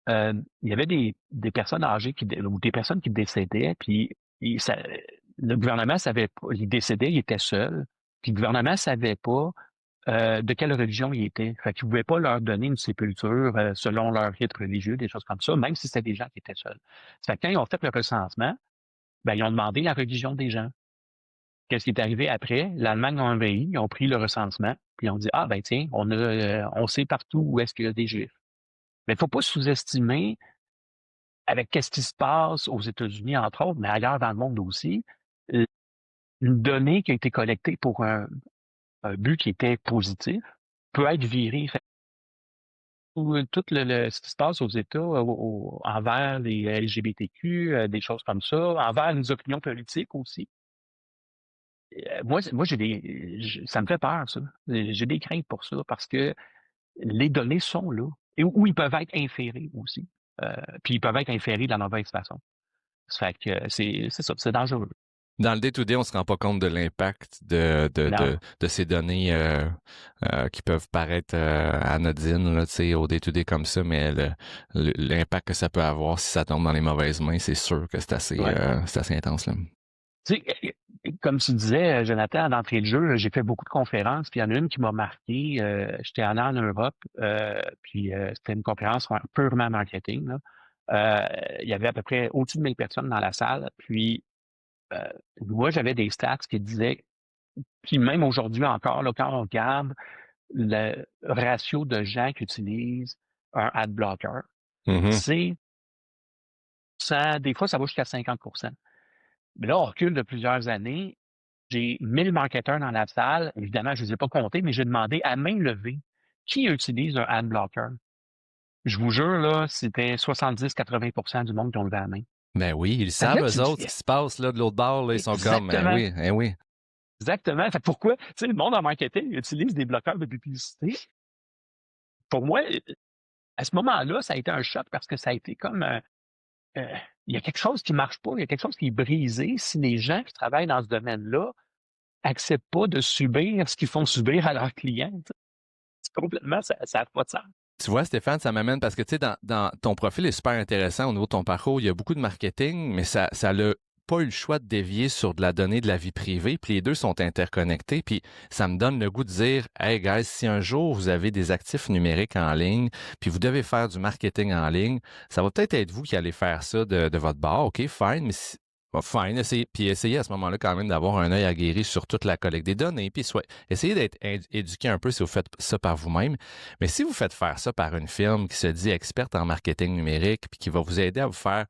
S4: il y avait des personnes âgées ou des personnes qui décédaient, puis le gouvernement savait pas, il décédait, il était seul, puis le gouvernement savait pas de quelle religion il était. Fait qu'il pouvait pas leur donner une sépulture selon leur rite religieux, des choses comme ça, même si c'était des gens qui étaient seuls. Fait que quand ils ont fait le recensement, ben, ils ont demandé la religion des gens. Qu'est-ce qui est arrivé après? L'Allemagne a envahi, ils ont pris le recensement, puis ils ont dit, ah ben tiens, on sait partout où est-ce qu'il y a des Juifs. Mais il ne faut pas sous-estimer, avec qu'est-ce qui se passe aux États-Unis, entre autres, mais ailleurs dans le monde aussi, une donnée qui a été collectée pour un but qui était positif peut être virée. tout ce qui se passe aux États envers les LGBTQ, des choses comme ça, envers les opinions politiques aussi. Moi, ça me fait peur, ça. J'ai des craintes pour ça parce que les données sont là et où ils peuvent être inférés aussi. Puis ils peuvent être inférés de la mauvaise façon. Ça fait que c'est ça, c'est dangereux.
S2: Dans le day-to-day, on se rend pas compte de l'impact de ces données qui peuvent paraître anodines là, tu sais, au day-to-day comme ça, mais l'impact que ça peut avoir si ça tombe dans les mauvaises mains, c'est sûr que c'est assez intense là.
S4: Tu sais, comme tu disais, Jonathan, d'entrée de jeu, j'ai fait beaucoup de conférences, puis il y en a une qui m'a marqué. J'étais allé en Europe, puis c'était une conférence purement marketing. Là. Il y avait à peu près au-dessus de 1000 personnes dans la salle, puis moi, j'avais des stats qui disaient, puis même aujourd'hui encore, là, quand on regarde le ratio de gens qui utilisent un ad blocker,
S2: Mm-hmm.
S4: des fois, ça va jusqu'à 50%. Mais là, on recule de plusieurs années. J'ai 1000 marketeurs dans la salle. Évidemment, je ne les ai pas comptés, mais j'ai demandé à main levée qui utilise un ad blocker. Je vous jure, là, c'était 70-80% du monde qui ont levé la main.
S2: Ben oui, ils
S4: Fait que
S2: savent,
S4: là,
S2: eux
S4: tu te
S2: autres,
S4: dis,
S2: ce qui se passe là, de l'autre bord. Là, ils sont comme,
S4: exactement,
S2: oui, oui.
S4: exactement. Fait que pourquoi, tu sais, le monde en marketing utilise des bloqueurs de publicité. Pour moi, à ce moment-là, ça a été un choc parce que ça a été comme, il y a quelque chose qui marche pas, il y a quelque chose qui est brisé si les gens qui travaillent dans ce domaine-là acceptent pas de subir ce qu'ils font subir à leurs clients. Tu sais. C'est complètement, ça n'a pas de sens.
S2: Tu vois, Stéphane, ça m'amène parce que, tu sais, dans ton profil est super intéressant au niveau de ton parcours. Il y a beaucoup de marketing, mais ça l'a pas eu le choix de dévier sur de la donnée de la vie privée, puis les deux sont interconnectés, puis ça me donne le goût de dire, hey guys, si un jour vous avez des actifs numériques en ligne, puis vous devez faire du marketing en ligne, ça va peut-être être vous qui allez faire ça de votre bord, ok, fine, mais fine, essayez à ce moment-là quand même d'avoir un œil aguerri sur toute la collecte des données, puis essayez d'être éduqué un peu si vous faites ça par vous-même. Mais si vous faites faire ça par une firme qui se dit experte en marketing numérique, puis qui va vous aider à vous faire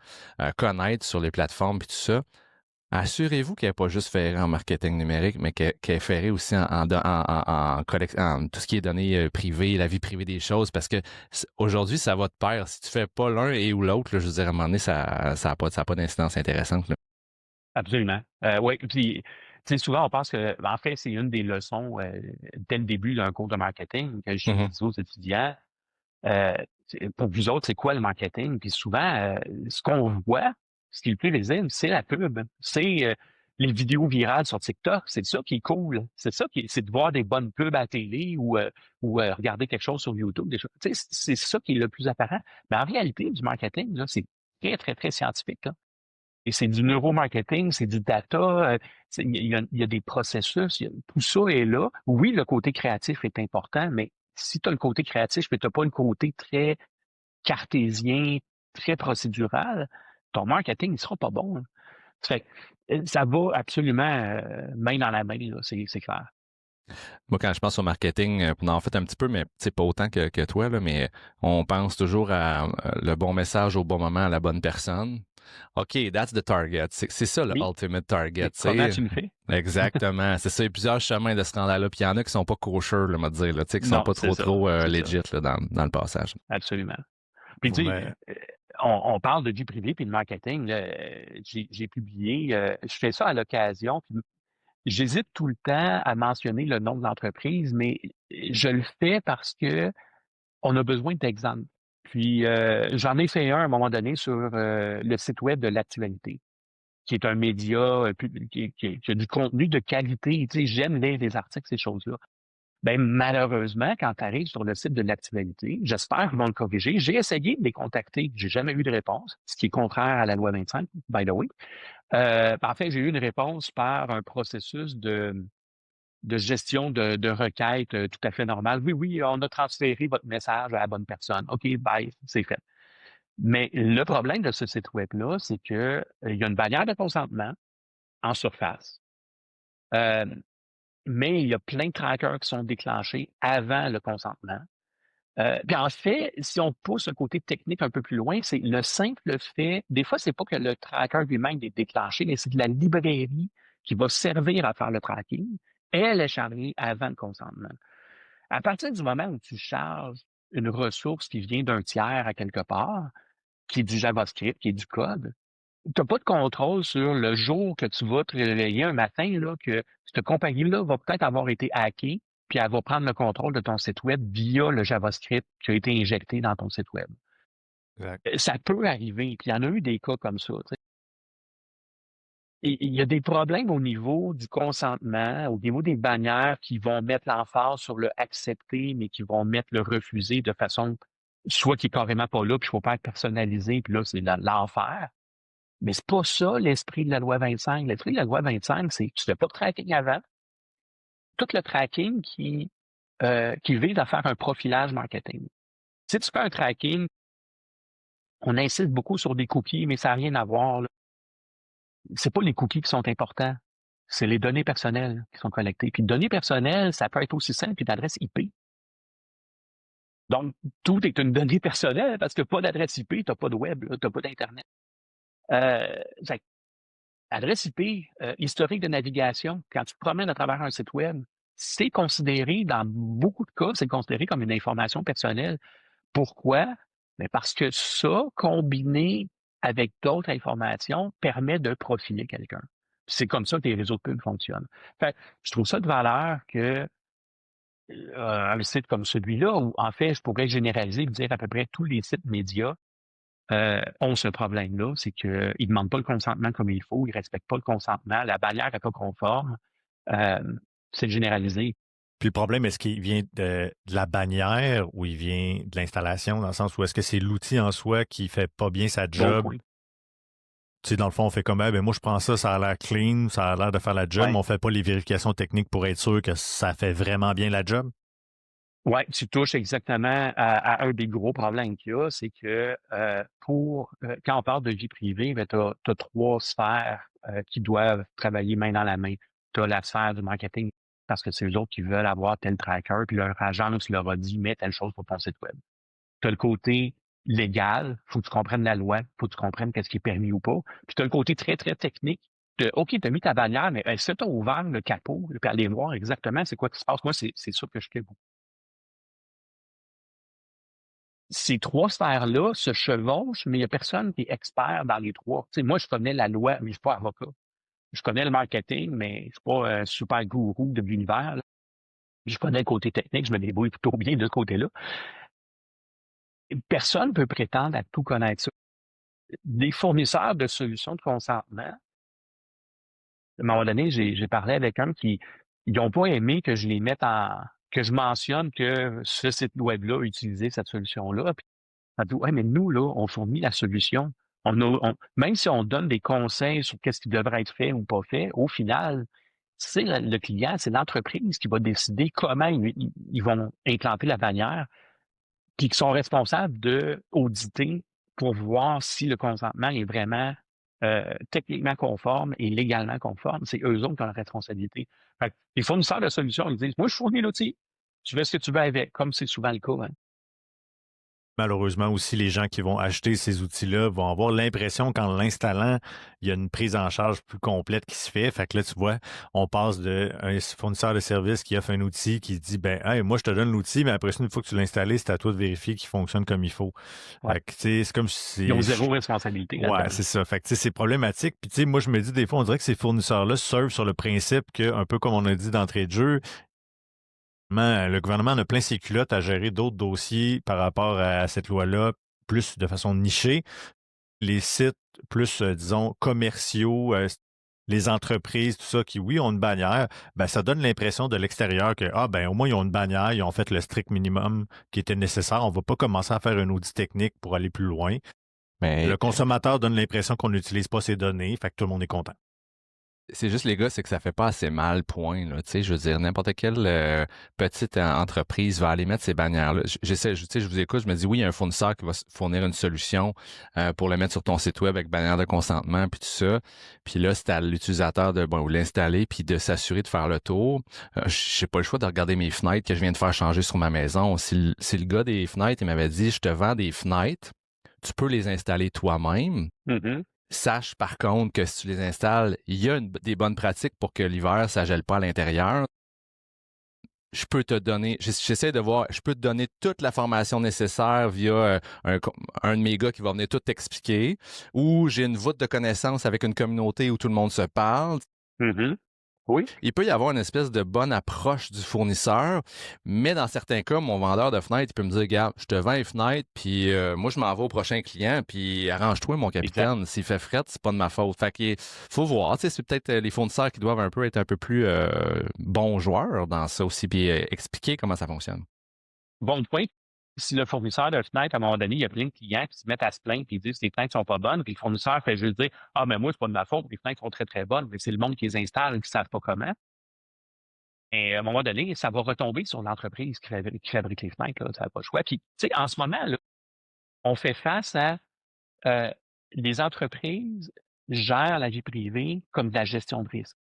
S2: connaître sur les plateformes, puis tout ça, assurez-vous qu'elle n'est pas juste ferrée en marketing numérique, mais qu'elle est ferrée aussi en tout ce qui est données privées, la vie privée des choses, parce que aujourd'hui, ça va de pair. Si tu fais pas l'un et ou l'autre, là, je veux dire, à un moment donné, ça n'a pas d'incidence intéressante. Là.
S4: Absolument. Oui, puis tu sais, souvent on pense que, en fait, c'est une des leçons dès le début d'un cours de marketing que je dis aux étudiants. Pour vous autres, c'est quoi le marketing? Puis souvent, ce qu'on voit, ce qui est le plus visible, c'est la pub. C'est les vidéos virales sur TikTok. C'est ça qui est cool. C'est de voir des bonnes pubs à la télé ou regarder quelque chose sur YouTube. C'est ça qui est le plus apparent. Mais en réalité, du marketing, là, c'est très, très, très scientifique. Là. Et c'est du neuromarketing, c'est du data, il y a des processus, tout ça est là. Oui, le côté créatif est important, mais si tu as le côté créatif, mais tu n'as pas le côté très cartésien, très procédural, ton marketing ne sera pas bon. Hein. Fait que, ça va absolument main dans la main, là, c'est clair.
S2: Moi, quand je pense au marketing, en fait un petit peu, mais c'est pas autant que toi, là, mais on pense toujours à le bon message au bon moment à la bonne personne. OK, that's the target. C'est ça le
S4: Oui.
S2: ultimate target.
S4: Comment tu le fais?
S2: Exactement. C'est ça. Il y a plusieurs chemins de ce rang-là. Puis il y en a qui sont pas kosher, là, on va dire, là, qui sont
S4: Non,
S2: pas
S4: c'est ça,
S2: trop
S4: c'est
S2: legit
S4: ça.
S2: là, dans le passage.
S4: Absolument. Puis tu sais, on parle de vie privée puis de marketing. Là, j'ai publié, je fais ça à l'occasion. Puis j'hésite tout le temps à mentionner le nom de l'entreprise, mais je le fais parce que on a besoin d'exemples. Puis j'en ai fait un à un moment donné sur le site web de l'Actualité, qui est un média qui a du contenu de qualité. Tu sais, j'aime lire des articles, ces choses-là. Ben malheureusement, quand tu arrives sur le site de l'Actualité, j'espère qu'ils vont le corriger. J'ai essayé de les contacter, j'ai jamais eu de réponse, ce qui est contraire à la loi 25, by the way. En fait, j'ai eu une réponse par un processus de gestion de requête tout à fait normal. Oui, on a transféré votre message à la bonne personne. OK, bye, c'est fait. Mais le problème de ce site web-là, c'est que il y a une barrière de consentement en surface. Mais il y a plein de trackers qui sont déclenchés avant le consentement. Puis en fait, si on pousse un côté technique un peu plus loin, c'est le simple fait, des fois, c'est pas que le tracker lui-même est déclenché, mais c'est de la librairie qui va servir à faire le tracking. Elle est chargée avant le consentement. À partir du moment où tu charges une ressource qui vient d'un tiers à quelque part, qui est du JavaScript, qui est du code, tu n'as pas de contrôle sur le jour que tu vas te réveiller un matin, là, que cette compagnie-là va peut-être avoir été hackée, puis elle va prendre le contrôle de ton site web via le JavaScript qui a été injecté dans ton site web.
S1: Exact.
S4: Ça peut arriver, puis il y en a eu des cas comme ça. Tu sais. Et il y a des problèmes au niveau du consentement, au niveau des bannières qui vont mettre l'emphase sur le accepter, mais qui vont mettre le refuser de façon soit qui est carrément pas là, puis il faut pas être personnalisé, puis là, c'est l'enfer. Mais c'est pas ça l'esprit de la loi 25. L'esprit de la loi 25, c'est que tu fais pas de tracking avant. Tout le tracking qui vise à faire un profilage marketing. Si tu fais un tracking, on insiste beaucoup sur des cookies, mais ça n'a rien à voir. Là. C'est pas les cookies qui sont importants, c'est les données personnelles qui sont collectées. Puis données personnelles, ça peut être aussi simple qu'une adresse IP. Donc, tout est une donnée personnelle parce que pas d'adresse IP, tu n'as pas de web, tu n'as pas d'Internet. Adresse IP, historique de navigation, quand tu te promènes à travers un site web, c'est considéré, dans beaucoup de cas, c'est considéré comme une information personnelle. Pourquoi? Mais parce que ça, combiné avec d'autres informations, permet de profiler quelqu'un. C'est comme ça que les réseaux de pub fonctionnent. Fait, je trouve ça de valeur que un site comme celui-là, où en fait, je pourrais généraliser et dire à peu près tous les sites médias ont ce problème-là, c'est qu'ils ne demandent pas le consentement comme il faut, ils ne respectent pas le consentement, la barrière n'est pas conforme, c'est généralisé.
S1: Puis le problème, est-ce qu'il vient de la bannière ou il vient de l'installation, dans le sens où est-ce que c'est l'outil en soi qui fait pas bien sa job?
S4: Bon,
S1: Tu sais, dans le fond, on fait comme, ben moi, je prends ça, ça a l'air clean, ça a l'air de faire la job, mais on fait pas les vérifications techniques pour être sûr que ça fait vraiment bien la job?
S4: Oui, tu touches exactement à un des gros problèmes qu'il y a, c'est que quand on parle de vie privée, tu as 3 sphères qui doivent travailler main dans la main. Tu as la sphère du marketing, parce que c'est eux autres qui veulent avoir tel tracker, puis leur agence leur a dit, mets telle chose pour ton site web. Tu as le côté légal, il faut que tu comprennes la loi, il faut que tu comprennes qu'est-ce qui est permis ou pas. Puis tu as le côté très, très technique de, OK, tu as mis ta bannière, mais si tu as ouvert le capot, puis aller voir exactement c'est quoi qui se passe. Moi, c'est ça que je fais beaucoup. Ces 3 sphères-là se chevauchent, mais il n'y a personne qui est expert dans les 3. Tu sais, moi, je connais la loi, mais je ne suis pas avocat. Je connais le marketing, mais je ne suis pas un super gourou de l'univers. Là. Je connais le côté technique, je me débrouille plutôt bien de ce côté-là. Personne ne peut prétendre à tout connaître ça. Des fournisseurs de solutions de consentement, à un moment donné, j'ai parlé avec un qui ils n'ont pas aimé que je les mette que je mentionne que ce site web-là a utilisé cette solution-là. Puis, on dit, ouais, mais nous, là, on fournit la solution. Même si on donne des conseils sur qu'est-ce qui devrait être fait ou pas fait, au final, c'est le client, c'est l'entreprise qui va décider comment ils vont implanter la bannière, puis qui sont responsables d'auditer pour voir si le consentement est vraiment techniquement conforme et légalement conforme. C'est eux autres qui ont la responsabilité. Fait que les fournisseurs de solutions, ils disent, moi, je fournis l'outil. Tu fais ce que tu veux avec, comme c'est souvent le cas. Hein.
S1: Malheureusement aussi, les gens qui vont acheter ces outils-là vont avoir l'impression qu'en l'installant, il y a une prise en charge plus complète qui se fait. Fait que là, tu vois, on passe d'un fournisseur de services qui offre un outil qui dit, ben, hey, moi, je te donne l'outil, mais après ça, une fois que tu l'as installé, c'est à toi de vérifier qu'il fonctionne comme il faut.
S4: Ouais.
S1: Fait que, tu sais, c'est comme si...
S4: Ils ont zéro responsabilité.
S1: Ouais, c'est ça. Fait que, tu sais, c'est problématique. Puis, tu sais, moi, je me dis, des fois, on dirait que ces fournisseurs-là servent sur le principe que, un peu comme on a dit d'entrée de jeu, le gouvernement a plein ses culottes à gérer d'autres dossiers par rapport à cette loi-là, plus de façon nichée. Les sites plus, disons, commerciaux, les entreprises, tout ça, qui, oui, ont une bannière, ben ça donne l'impression de l'extérieur que, au moins, ils ont une bannière, ils ont fait le strict minimum qui était nécessaire. On ne va pas commencer à faire un audit technique pour aller plus loin.
S2: Mais
S1: le consommateur donne l'impression qu'on n'utilise pas ses données, fait que tout le monde est content.
S2: c'est juste, les gars, c'est que ça fait pas assez mal, point. Là. Tu sais, je veux dire, n'importe quelle petite entreprise va aller mettre ces bannières-là. Je vous écoute, je me dis, oui, il y a un fournisseur qui va fournir une solution pour le mettre sur ton site web avec bannière de consentement, puis tout ça. Puis là, c'est à l'utilisateur de l'installer, puis de s'assurer de faire le tour. J'ai pas le choix de regarder mes fenêtres que je viens de faire changer sur ma maison. Si le gars des fenêtres, il m'avait dit, je te vends des fenêtres, tu peux les installer toi-même.
S4: Mm-hmm.
S2: Sache par contre que si tu les installes, il y a des bonnes pratiques pour que l'hiver, ça ne gèle pas à l'intérieur. je peux te donner, j'essaie de voir, je peux te donner toute la formation nécessaire via un de mes gars qui va venir tout t'expliquer, ou j'ai une voûte de connaissances avec une communauté où tout le monde se parle.
S4: Mhm. Oui.
S2: Il peut y avoir une espèce de bonne approche du fournisseur, mais dans certains cas, mon vendeur de fenêtres, il peut me dire, regarde, je te vends les fenêtres, puis moi, je m'en vais au prochain client, puis arrange-toi, mon
S4: Exact.
S2: capitaine. S'il fait fret, c'est pas de ma faute. Fait qu'il faut voir, tu sais, c'est peut-être les fournisseurs qui doivent un peu être un peu plus bons joueurs dans ça aussi, puis expliquer comment ça fonctionne.
S4: Bon point. Si le fournisseur de fenêtres, à un moment donné, il y a plein de clients qui se mettent à se plaindre et disent que les fenêtres sont pas bonnes, puis le fournisseur fait juste dire ah, mais moi, c'est pas de ma faute, les fenêtres sont très, très bonnes, mais c'est le monde qui les installe et qui ne savent pas comment. Et à un moment donné, ça va retomber sur l'entreprise qui fabrique les fenêtres, là, ça n'a pas le choix. Puis, tu sais, en ce moment, là, on fait face à les entreprises gèrent la vie privée comme de la gestion de risque.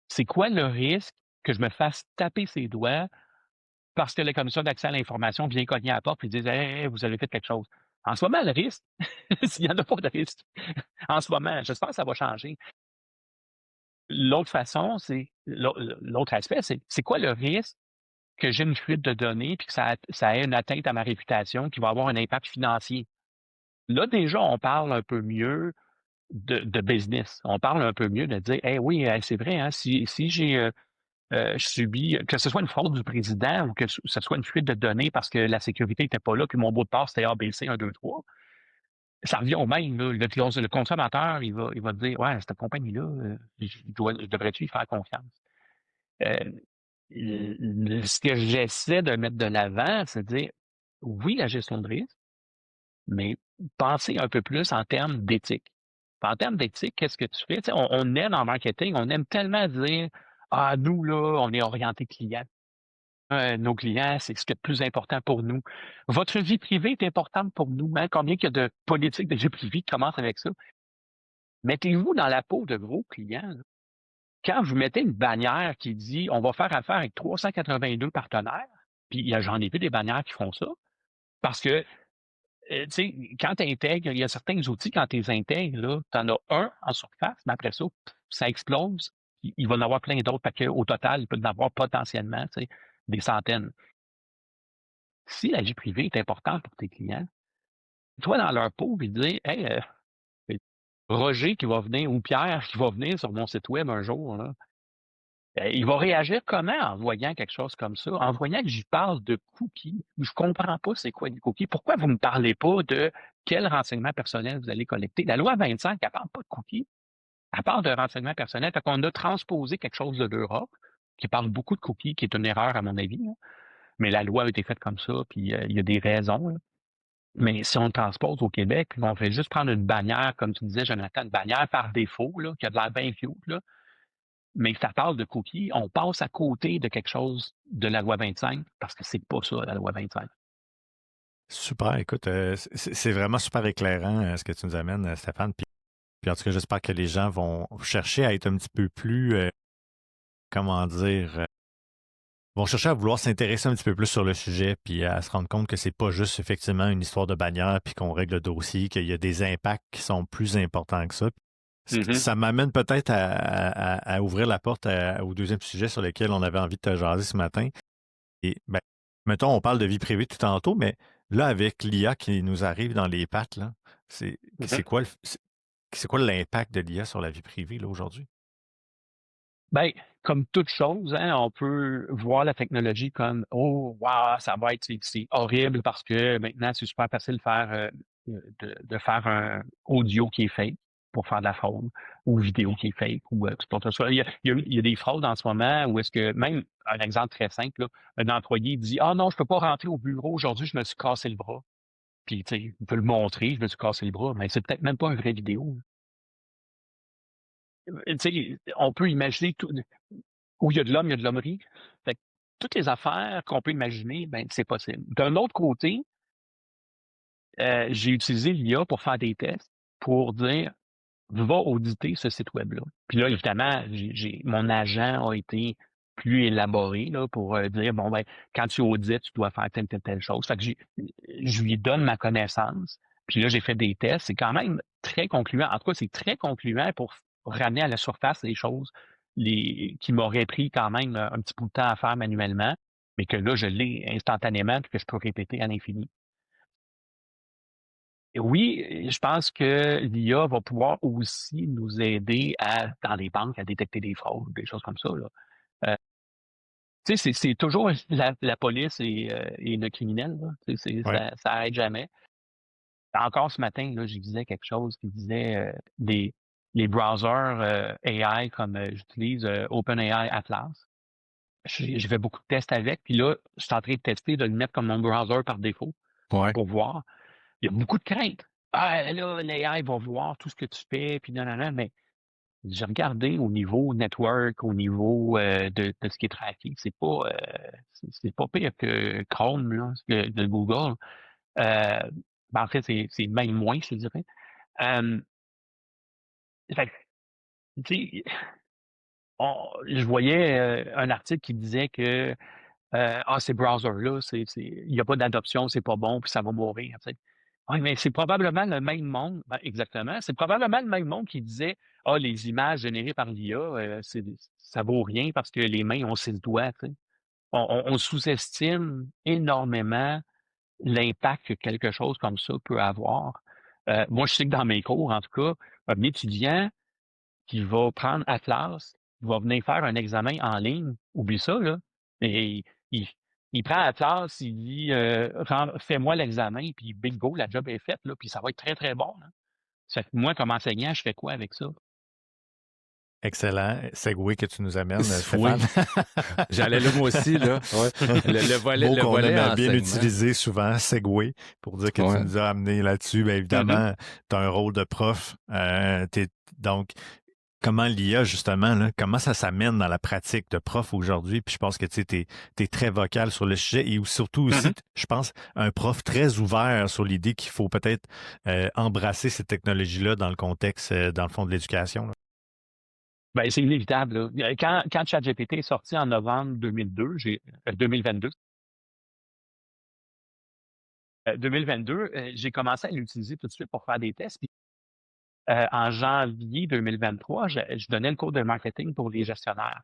S4: C'est quoi le risque que je me fasse taper ses doigts parce que la commission d'accès à l'information vient cogner à la porte et dit hey, vous avez fait quelque chose. En ce moment, le risque, s'il n'y en a pas de risque, en ce moment, j'espère que ça va changer. L'autre façon, l'autre aspect, c'est quoi le risque que j'ai une fuite de données puis que ça ait une atteinte à ma réputation qui va avoir un impact financier. Là, déjà, on parle un peu mieux de business. On parle un peu mieux de dire hey, oui, c'est vrai, hein, si j'ai je subis, que ce soit une fraude du président ou que ce soit une fuite de données parce que la sécurité n'était pas là, puis mon mot de passe c'était ABC 1, 2, 3, ça revient au même. Là. Le consommateur, il va dire ouais, cette compagnie-là, je devrais-tu y faire confiance? Euh, Ce que j'essaie de mettre de l'avant, c'est de dire oui, la gestion de risque, mais penser un peu plus en termes d'éthique. En termes d'éthique, qu'est-ce que tu fais? Tu sais, on aime en marketing, on aime tellement dire ah, nous, là, on est orienté client. Nos clients, c'est ce qui est le plus important pour nous. Votre vie privée est importante pour nous. Hein? Combien il y a de politiques de vie privée qui commencent avec ça? Mettez-vous dans la peau de gros clients. Là. Quand vous mettez une bannière qui dit on va faire affaire avec 382 partenaires, puis j'en ai vu des bannières qui font ça, parce que tu sais, quand tu intègres, il y a certains outils, quand tu les intègres, tu en as un en surface, mais après ça, ça explose. Il va y en avoir plein d'autres, parce qu'au total, il peut y en avoir potentiellement des centaines. Si la vie privée est importante pour tes clients, toi, dans leur peau, puis dire hey, Roger qui va venir ou Pierre qui va venir sur mon site web un jour, là, il va réagir comment en voyant quelque chose comme ça? En voyant que j'y parle de cookies. Je comprends pas c'est quoi des cookies. Pourquoi vous ne me parlez pas de quels renseignements personnels vous allez collecter? La loi 25, elle parle pas de cookies. Elle parle de renseignements personnels. Fait qu'on a transposé quelque chose de l'Europe qui parle beaucoup de cookies, qui est une erreur à mon avis. Là. Mais la loi a été faite comme ça, puis il y a des raisons. Là. Mais si on le transpose au Québec, puis on fait juste prendre une bannière, comme tu disais, Jonathan, une bannière par défaut, là, qui a de l'air bien cute, là, mais ça parle de cookies, on passe à côté de quelque chose de la loi 25 parce que c'est pas ça, la loi 25.
S1: Super, écoute, c'est vraiment super éclairant ce que tu nous amènes, Stéphane. Puis en tout cas, j'espère que les gens vont chercher à être un petit peu plus, comment dire, vont chercher à vouloir s'intéresser un petit peu plus sur le sujet, puis à se rendre compte que c'est pas juste effectivement une histoire de bannière, puis qu'on règle le dossier, qu'il y a des impacts qui sont plus importants que ça. Ça m'amène peut-être à ouvrir la porte au deuxième sujet sur lequel on avait envie de te jaser ce matin. Et ben, mettons, on parle de vie privée tout tantôt, mais là, avec l'IA qui nous arrive dans les pattes, là, c'est quoi l'impact de l'IA sur la vie privée là, aujourd'hui?
S4: Ben, comme toute chose, hein, on peut voir la technologie comme oh wow, ça va être c'est horrible parce que maintenant c'est super facile de faire de faire un audio qui est fake pour faire de la fraude ou vidéo qui est fake ou tout autre chose. Il y a des fraudes en ce moment où est-ce que même un exemple très simple, là, un employé dit ah non, je peux pas rentrer au bureau aujourd'hui, je me suis cassé le bras. Puis tu sais, il peut le montrer, je me suis cassé le bras, mais c'est peut-être même pas une vraie vidéo. Tu sais, on peut imaginer tout. Où il y a de l'homme, il y a de l'hommerie. Fait que toutes les affaires qu'on peut imaginer, ben c'est possible. D'un autre côté, j'ai utilisé l'IA pour faire des tests pour dire va auditer ce site web-là. Puis là, évidemment, mon agent a été plus élaboré là, pour dire bon ben quand tu audites, tu dois faire telle chose. Fait que je lui donne ma connaissance. Puis là, j'ai fait des tests. C'est quand même très concluant. En tout cas, c'est très concluant pour ramener à la surface les choses qui m'auraient pris quand même un petit bout de temps à faire manuellement. mais que là, je l'ai instantanément puis que je peux répéter à l'infini. Et oui, je pense que l'IA va pouvoir aussi nous aider dans les banques à détecter des fraudes, des choses comme ça, là. Tu sais, c'est toujours la police et le criminel, là. Tu sais,
S1: Oui.
S4: ça aide jamais. Encore ce matin, là, je disais quelque chose qui disait les browsers AI comme j'utilise OpenAI Atlas. J'ai fait beaucoup de tests avec, puis là, je suis en train de tester de le mettre comme mon browser par défaut
S2: Ouais.
S4: pour voir. Il y a beaucoup de craintes. Ah, là, l'AI va voir tout ce que tu fais, puis non, non, non, mais j'ai regardé au niveau network, au niveau de ce qui est traqué. C'est pas pire que Chrome, là, de Google. Ben, en fait, c'est même moins, je te dirais. Euh, fait que, tu sais, je voyais un article qui disait que ces browsers-là, il n'y a pas d'adoption, c'est pas bon, puis ça va mourir. Tu sais. Oui, mais c'est probablement le même monde, ben, exactement. C'est probablement le même monde qui disait les images générées par l'IA, ça vaut rien parce que les mains ont 6 doigts. Tu sais. On sous-estime énormément l'impact que quelque chose comme ça peut avoir. Moi, je sais que dans mes cours, en tout cas, un étudiant qui va prendre Atlas, il va venir faire un examen en ligne, oublie ça, là. Et il prend Atlas, il dit fais-moi l'examen, puis bingo, la job est faite, là, puis ça va être très, très bon. Là. Ça fait que moi, comme enseignant, je fais quoi avec ça?
S1: Excellent segway que tu nous amènes,
S2: Oui.
S1: Stéphane.
S2: J'allais là, moi aussi, là. Ouais. Le volet,
S1: Mot
S2: le
S1: qu'on
S2: volet
S1: aime bien
S2: enseignement.
S1: utiliser souvent, segway, pour dire que tu
S2: Ouais.
S1: nous as amené là-dessus. Bien évidemment, tu as un rôle de prof. Donc, comment l'IA, justement, là, comment ça s'amène dans la pratique de prof aujourd'hui? Puis je pense que tu es très vocal sur le sujet et surtout aussi, je pense, un prof très ouvert sur l'idée qu'il faut peut-être embrasser ces technologies-là dans le contexte, dans le fond, de l'éducation. Là.
S4: Ben, c'est inévitable. Là. Quand ChatGPT est sorti en novembre 2022, 2022, j'ai commencé à l'utiliser tout de suite pour faire des tests. Puis, en janvier 2023, je donnais le cours de marketing pour les gestionnaires.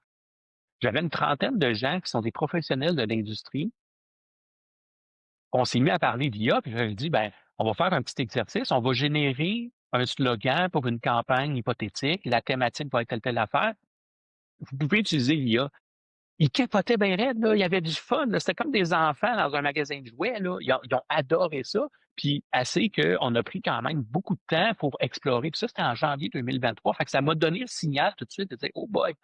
S4: J'avais une trentaine de gens qui sont des professionnels de l'industrie. On s'est mis à parler d'IA, puis je dit, ben, on va faire un petit exercice. On va générer un slogan pour une campagne hypothétique. La thématique va être telle affaire. Vous pouvez utiliser l'IA. Ils capotaient bien raide, là. Il y avait du fun, là. C'était comme des enfants dans un magasin de jouets, là. Ils ont adoré ça. Puis assez qu'on a pris quand même beaucoup de temps pour explorer. Puis ça, c'était en janvier 2023. Fait que ça m'a donné le signal tout de suite de dire, oh boy,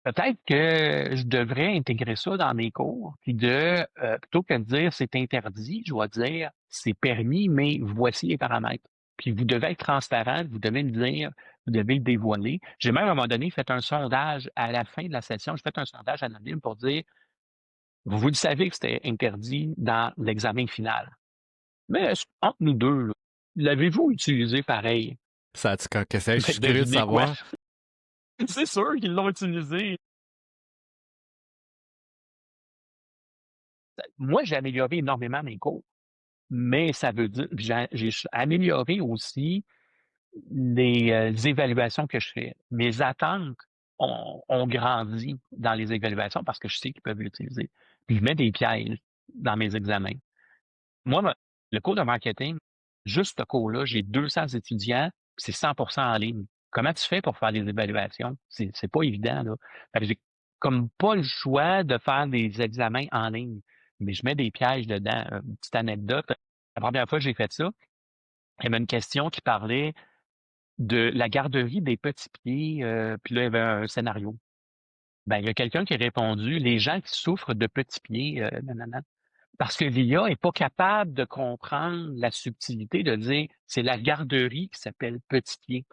S4: peut-être que je devrais intégrer ça dans mes cours, puis plutôt que de dire c'est interdit, je vais dire c'est permis, mais voici les paramètres. Puis vous devez être transparent, vous devez le dire, vous devez le dévoiler. J'ai même à un moment donné fait un sondage à la fin de la session, j'ai fait un sondage anonyme pour dire vous le savez que c'était interdit dans l'examen final. Mais entre nous deux, là, l'avez-vous utilisé pareil?
S2: Ça a-tu qu'est-ce que je suis
S4: Fait que
S2: curieux de
S4: devinez quoi?
S2: savoir.
S4: C'est sûr qu'ils l'ont utilisé. Moi, j'ai amélioré énormément mes cours. Mais ça veut dire j'ai amélioré aussi les évaluations que je fais. Mes attentes ont grandi dans les évaluations parce que je sais qu'ils peuvent l'utiliser. Puis je mets des pièges dans mes examens. Moi, le cours de marketing, juste ce cours-là, j'ai 200 étudiants, puis c'est 100% en ligne. Comment tu fais pour faire des évaluations? C'est pas évident, là. Fait que j'ai comme pas le choix de faire des examens en ligne, mais je mets des pièges dedans. Une petite anecdote. La première fois que j'ai fait ça, il y avait une question qui parlait de la garderie des petits pieds, puis là, il y avait un scénario. Ben, il y a quelqu'un qui a répondu: «Les gens qui souffrent de petits pieds, nanana». Parce que l'IA est pas capable de comprendre la subtilité de dire: «C'est la garderie qui s'appelle petit pied».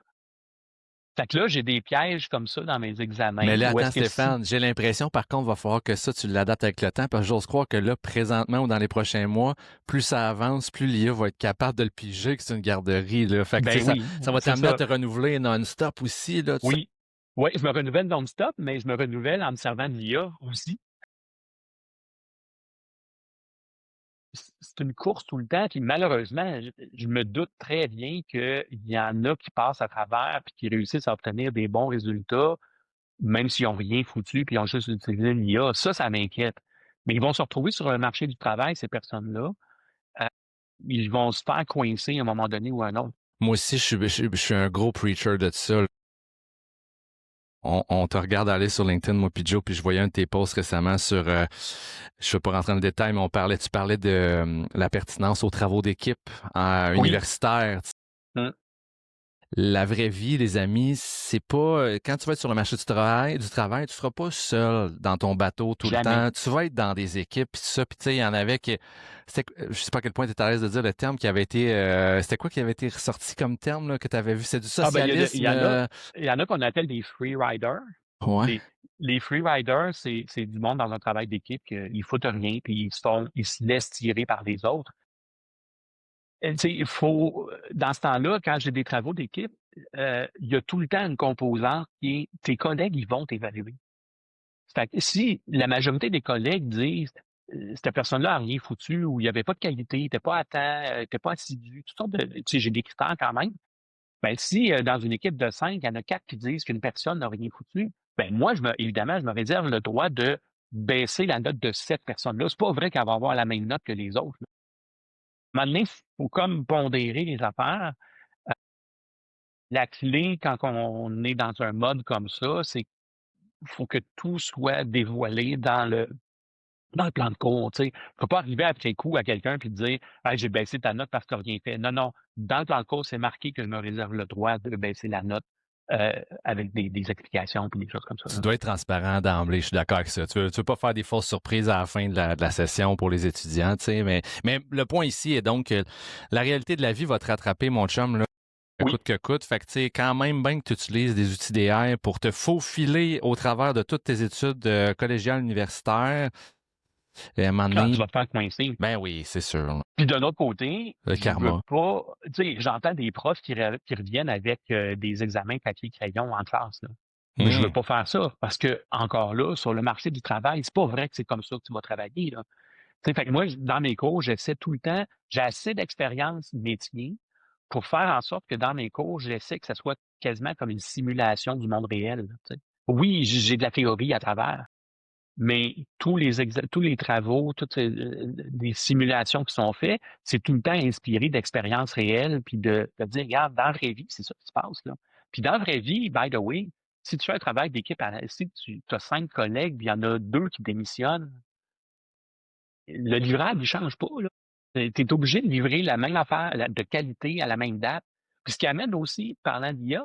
S4: Fait que là, j'ai des pièges comme ça dans mes examens
S2: Mais là,
S4: où
S2: attends,
S4: est-ce que
S2: Stéphane, j'ai l'impression, par contre, va falloir que ça, tu l'adaptes avec le temps, parce que j'ose croire que là, présentement ou dans les prochains mois, plus ça avance, plus l'IA va être capable de le piger que c'est une garderie, là. Fait que, tu sais,
S4: oui,
S2: ça va
S4: c'est
S2: t'amener à
S4: ça.
S2: te renouveler non-stop aussi, là.
S4: Oui. Oui, je me renouvelle non-stop, mais je me renouvelle en me servant de l'IA aussi. C'est une course tout le temps, puis malheureusement, je me doute très bien qu'il y en a qui passent à travers puis qui réussissent à obtenir des bons résultats même s'ils n'ont rien foutu, puis ils ont juste utilisé l'IA. Ça m'inquiète. Mais ils vont se retrouver sur le marché du travail, ces personnes-là. Euh, Ils vont se faire coincer à un moment donné ou à un autre.
S2: Moi aussi, je suis un gros preacher de ça. On te regarde aller sur LinkedIn, moi puis Joe, puis je voyais un de tes posts récemment sur, je ne vais pas rentrer dans le détail, mais tu parlais de la pertinence aux travaux d'équipe
S4: Oui.
S2: universitaires.
S4: Hum.
S2: La vraie vie, les amis, c'est pas quand tu vas être sur le marché du travail, tu seras pas seul dans ton bateau tout
S4: Jamais.
S2: le temps. Tu vas être dans des équipes, puis ça, puis tu sais, il y en avait qui, je sais pas à quel point tu es à l'aise de dire le terme qui avait été, c'était quoi qui avait été ressorti comme terme là, que tu avais vu, c'est du socialisme.
S4: Il y en a qu'on appelle des free riders.
S2: Ouais.
S4: Les free riders, c'est du monde dans un travail d'équipe qu'ils foutent rien, puis ils se laissent tirer par les autres. Tu sais, il faut, dans ce temps-là, quand j'ai des travaux d'équipe, il y a tout le temps une composante qui est tes collègues, ils vont t'évaluer. Fait que si la majorité des collègues disent cette personne-là a rien foutu ou il n'y avait pas de qualité, il n'était pas à temps, il n'était pas assidu, toutes sortes de. Tu sais, j'ai des critères quand même. Ben, si dans une équipe de 5, il y en a 4 qui disent qu'une personne n'a rien foutu, ben moi, évidemment, je me réserve le droit de baisser la note de cette personne-là. C'est pas vrai qu'elle va avoir la même note que les autres. Là. À un moment donné, il faut comme pondérer les affaires. La clé, quand on est dans un mode comme ça, c'est qu'il faut que tout soit dévoilé dans le plan de cours. Tu sais. Faut pas arriver après coup à quelqu'un et dire hey, j'ai baissé ta note parce que tu n'as rien fait. Non, non. Dans le plan de cours, c'est marqué que je me réserve le droit de baisser la note avec des explications et des choses comme ça.
S2: Tu dois être transparent d'emblée, je suis d'accord avec ça. Tu veux pas faire des fausses surprises à la fin de la session pour les étudiants, tu sais, mais le point ici est donc que la réalité de la vie va te rattraper, mon chum, là.
S4: Oui.
S2: Coûte que coûte. Fait que, tu sais, quand même, bien que tu utilises des outils d'AI pour te faufiler au travers de toutes tes études collégiales universitaires, et à un moment donné,
S4: tu vas te faire coincer.
S2: Ben oui, c'est sûr.
S4: Puis d'un autre côté,
S2: Le
S4: je
S2: karma.
S4: veux pas. Tu sais, j'entends des profs qui reviennent avec des examens papier-crayon en classe. Là. Mais je veux pas faire ça parce que, encore là, sur le marché du travail, c'est pas vrai que c'est comme ça que tu vas travailler. Là. Tu sais, fait que moi, dans mes cours, j'essaie tout le temps, j'ai assez d'expérience métier pour faire en sorte que dans mes cours, j'essaie que ça soit quasiment comme une simulation du monde réel. Là, tu sais. Oui, j'ai de la théorie à travers, mais tous les travaux, toutes les simulations qui sont faites, c'est tout le temps inspiré d'expériences réelles, puis de dire, regarde, dans la vraie vie, c'est ça qui se passe. Là. Puis dans la vraie vie, by the way, si tu fais un travail d'équipe, si tu as 5 collègues, puis il y en a 2 qui démissionnent, le livrable, il ne change pas. Tu es obligé de livrer la même affaire de qualité à la même date. Puis ce qui amène aussi, parlant d'IA,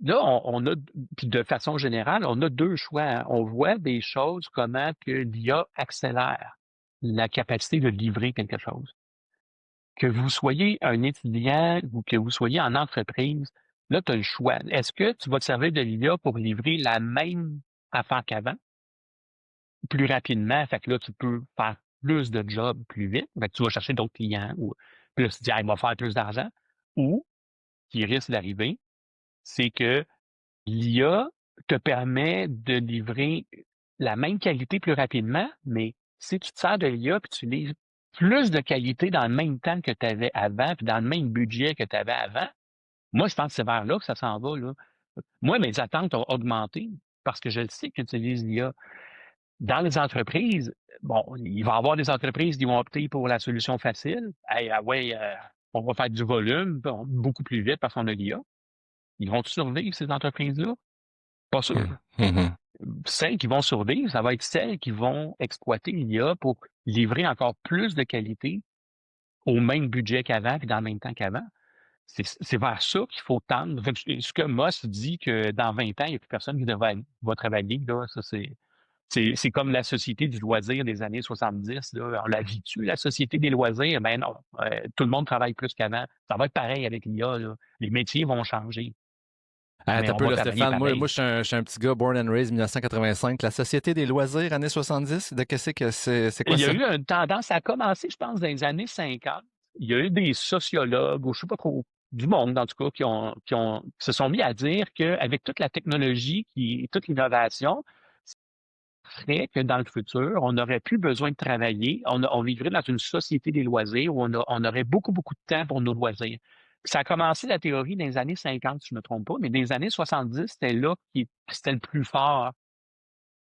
S4: là, on a, puis de façon générale, on a 2 choix. Hein. On voit des choses, comment que l'IA accélère la capacité de livrer quelque chose. Que vous soyez un étudiant ou que vous soyez en entreprise, là, tu as le choix. Est-ce que tu vas te servir de l'IA pour livrer la même affaire qu'avant, plus rapidement? Fait que là, tu peux faire plus de jobs plus vite. Fait que tu vas chercher d'autres clients ou plus tu dis, il va faire plus d'argent. Ou, ce qui risque d'arriver, c'est que l'IA te permet de livrer la même qualité plus rapidement, mais si tu te sers de l'IA puis tu livres plus de qualité dans le même temps que tu avais avant, puis dans le même budget que tu avais avant, moi, je pense que c'est vers là que ça s'en va. Là. Moi, mes attentes ont augmenté parce que je le sais que j'utilise l'IA. Dans les entreprises, bon, il va y avoir des entreprises qui vont opter pour la solution facile. Hey, on va faire du volume beaucoup plus vite parce qu'on a l'IA. Ils vont survivre, ces entreprises-là? Pas sûr. Celles qui vont survivre, ça va être celles qui vont exploiter l'IA pour livrer encore plus de qualité au même budget qu'avant et dans le même temps qu'avant. C'est vers ça qu'il faut tendre. Ce que Moss dit que dans 20 ans, il n'y a plus personne qui va travailler, là, ça c'est comme la société du loisir des années 70. Là. On la vit-tu, la société des loisirs? Ben non. Tout le monde travaille plus qu'avant. Ça va être pareil avec l'IA. Là. Les métiers vont changer.
S2: T'as peu, là, Stéphane. Moi, je suis un petit gars born and raised 1985. La Société des loisirs, années 70, de qu'est-ce que c'est quoi ça?
S4: Il y a eu une tendance à commencer, je pense, dans les années 50. Il y a eu des sociologues, ou je ne sais pas trop, du monde en tout cas, qui se sont mis à dire qu'avec toute la technologie, toute l'innovation, ça ferait que dans le futur, on n'aurait plus besoin de travailler. On vivrait dans une société des loisirs où on aurait beaucoup, beaucoup de temps pour nos loisirs. Ça a commencé la théorie dans les années 50, si je ne me trompe pas, mais dans les années 70, c'était là qui c'était le plus fort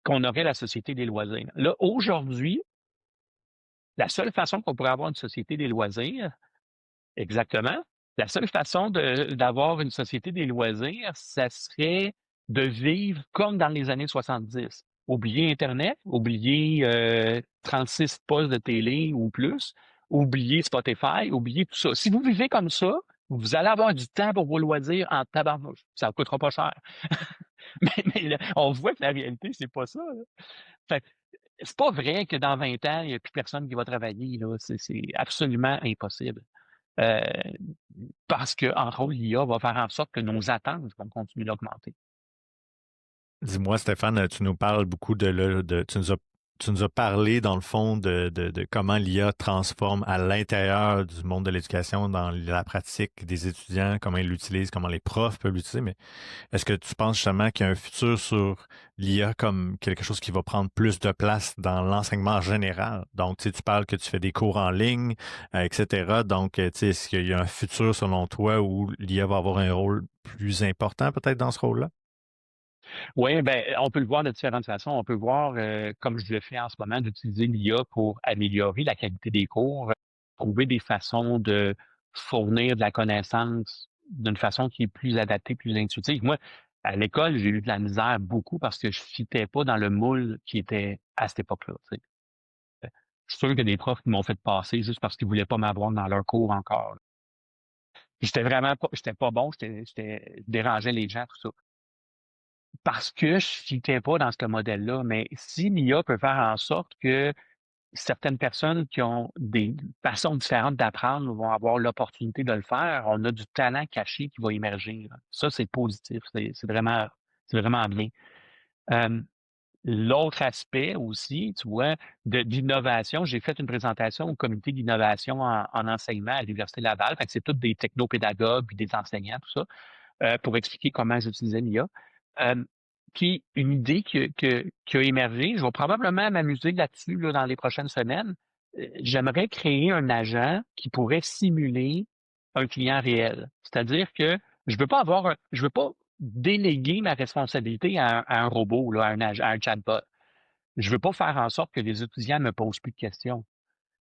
S4: qu'on aurait la société des loisirs. Là, aujourd'hui, la seule façon qu'on pourrait avoir une société des loisirs, exactement, la seule façon d'avoir une société des loisirs, ça serait de vivre comme dans les années 70. Oublier Internet, oublier 36 postes de télé ou plus, oublier Spotify, oublier tout ça. Si vous vivez comme ça, vous allez avoir du temps pour vos loisirs en tabarnouche. Ça ne coûtera pas cher. mais là, on voit que la réalité, c'est pas ça. Là. Fait que c'est pas vrai que dans 20 ans, il n'y a plus personne qui va travailler. Là. C'est absolument impossible. Euh, parce que, entre autres, l'IA va faire en sorte que nos attentes vont continuer d'augmenter.
S1: Dis-moi, Stéphane, tu nous parles beaucoup tu nous as parlé, dans le fond, de comment l'IA transforme à l'intérieur du monde de l'éducation, dans la pratique des étudiants, comment ils l'utilisent, comment les profs peuvent l'utiliser. Mais est-ce que tu penses justement qu'il y a un futur sur l'IA comme quelque chose qui va prendre plus de place dans l'enseignement général? Donc, tu sais, tu parles que tu fais des cours en ligne, etc. Donc, tu sais, est-ce qu'il y a un futur, selon toi, où l'IA va avoir un rôle plus important peut-être dans ce rôle-là?
S4: Oui, ben, on peut le voir de différentes façons. On peut voir, comme je le fais en ce moment, d'utiliser l'IA pour améliorer la qualité des cours, trouver des façons de fournir de la connaissance d'une façon qui est plus adaptée, plus intuitive. Moi, à l'école, j'ai eu de la misère beaucoup parce que je ne fitais pas dans le moule qui était à cette époque-là. Tu sais. Je suis sûr qu'il y a des profs qui m'ont fait passer juste parce qu'ils ne voulaient pas m'avoir dans leur cours encore. J'étais vraiment pas, j'étais pas bon, je dérangeais les gens, tout ça. Parce que je fitais pas dans ce modèle-là. Mais si l'IA peut faire en sorte que certaines personnes qui ont des façons différentes d'apprendre vont avoir l'opportunité de le faire, on a du talent caché qui va émerger. Là. Ça, c'est positif. C'est vraiment bien. Euh, L'autre aspect aussi, tu vois, d'innovation, j'ai fait une présentation au comité d'innovation en enseignement à l'Université Laval. Fait que c'est tous des technopédagogues puis des enseignants, tout ça, pour expliquer comment j'utilisais l'IA. Puis une idée qui a émergé, je vais probablement m'amuser là-dessus là, dans les prochaines semaines. J'aimerais créer un agent qui pourrait simuler un client réel. C'est-à-dire que je veux pas déléguer ma responsabilité à un robot, là, à un chatbot. Je veux pas faire en sorte que les étudiants me posent plus de questions.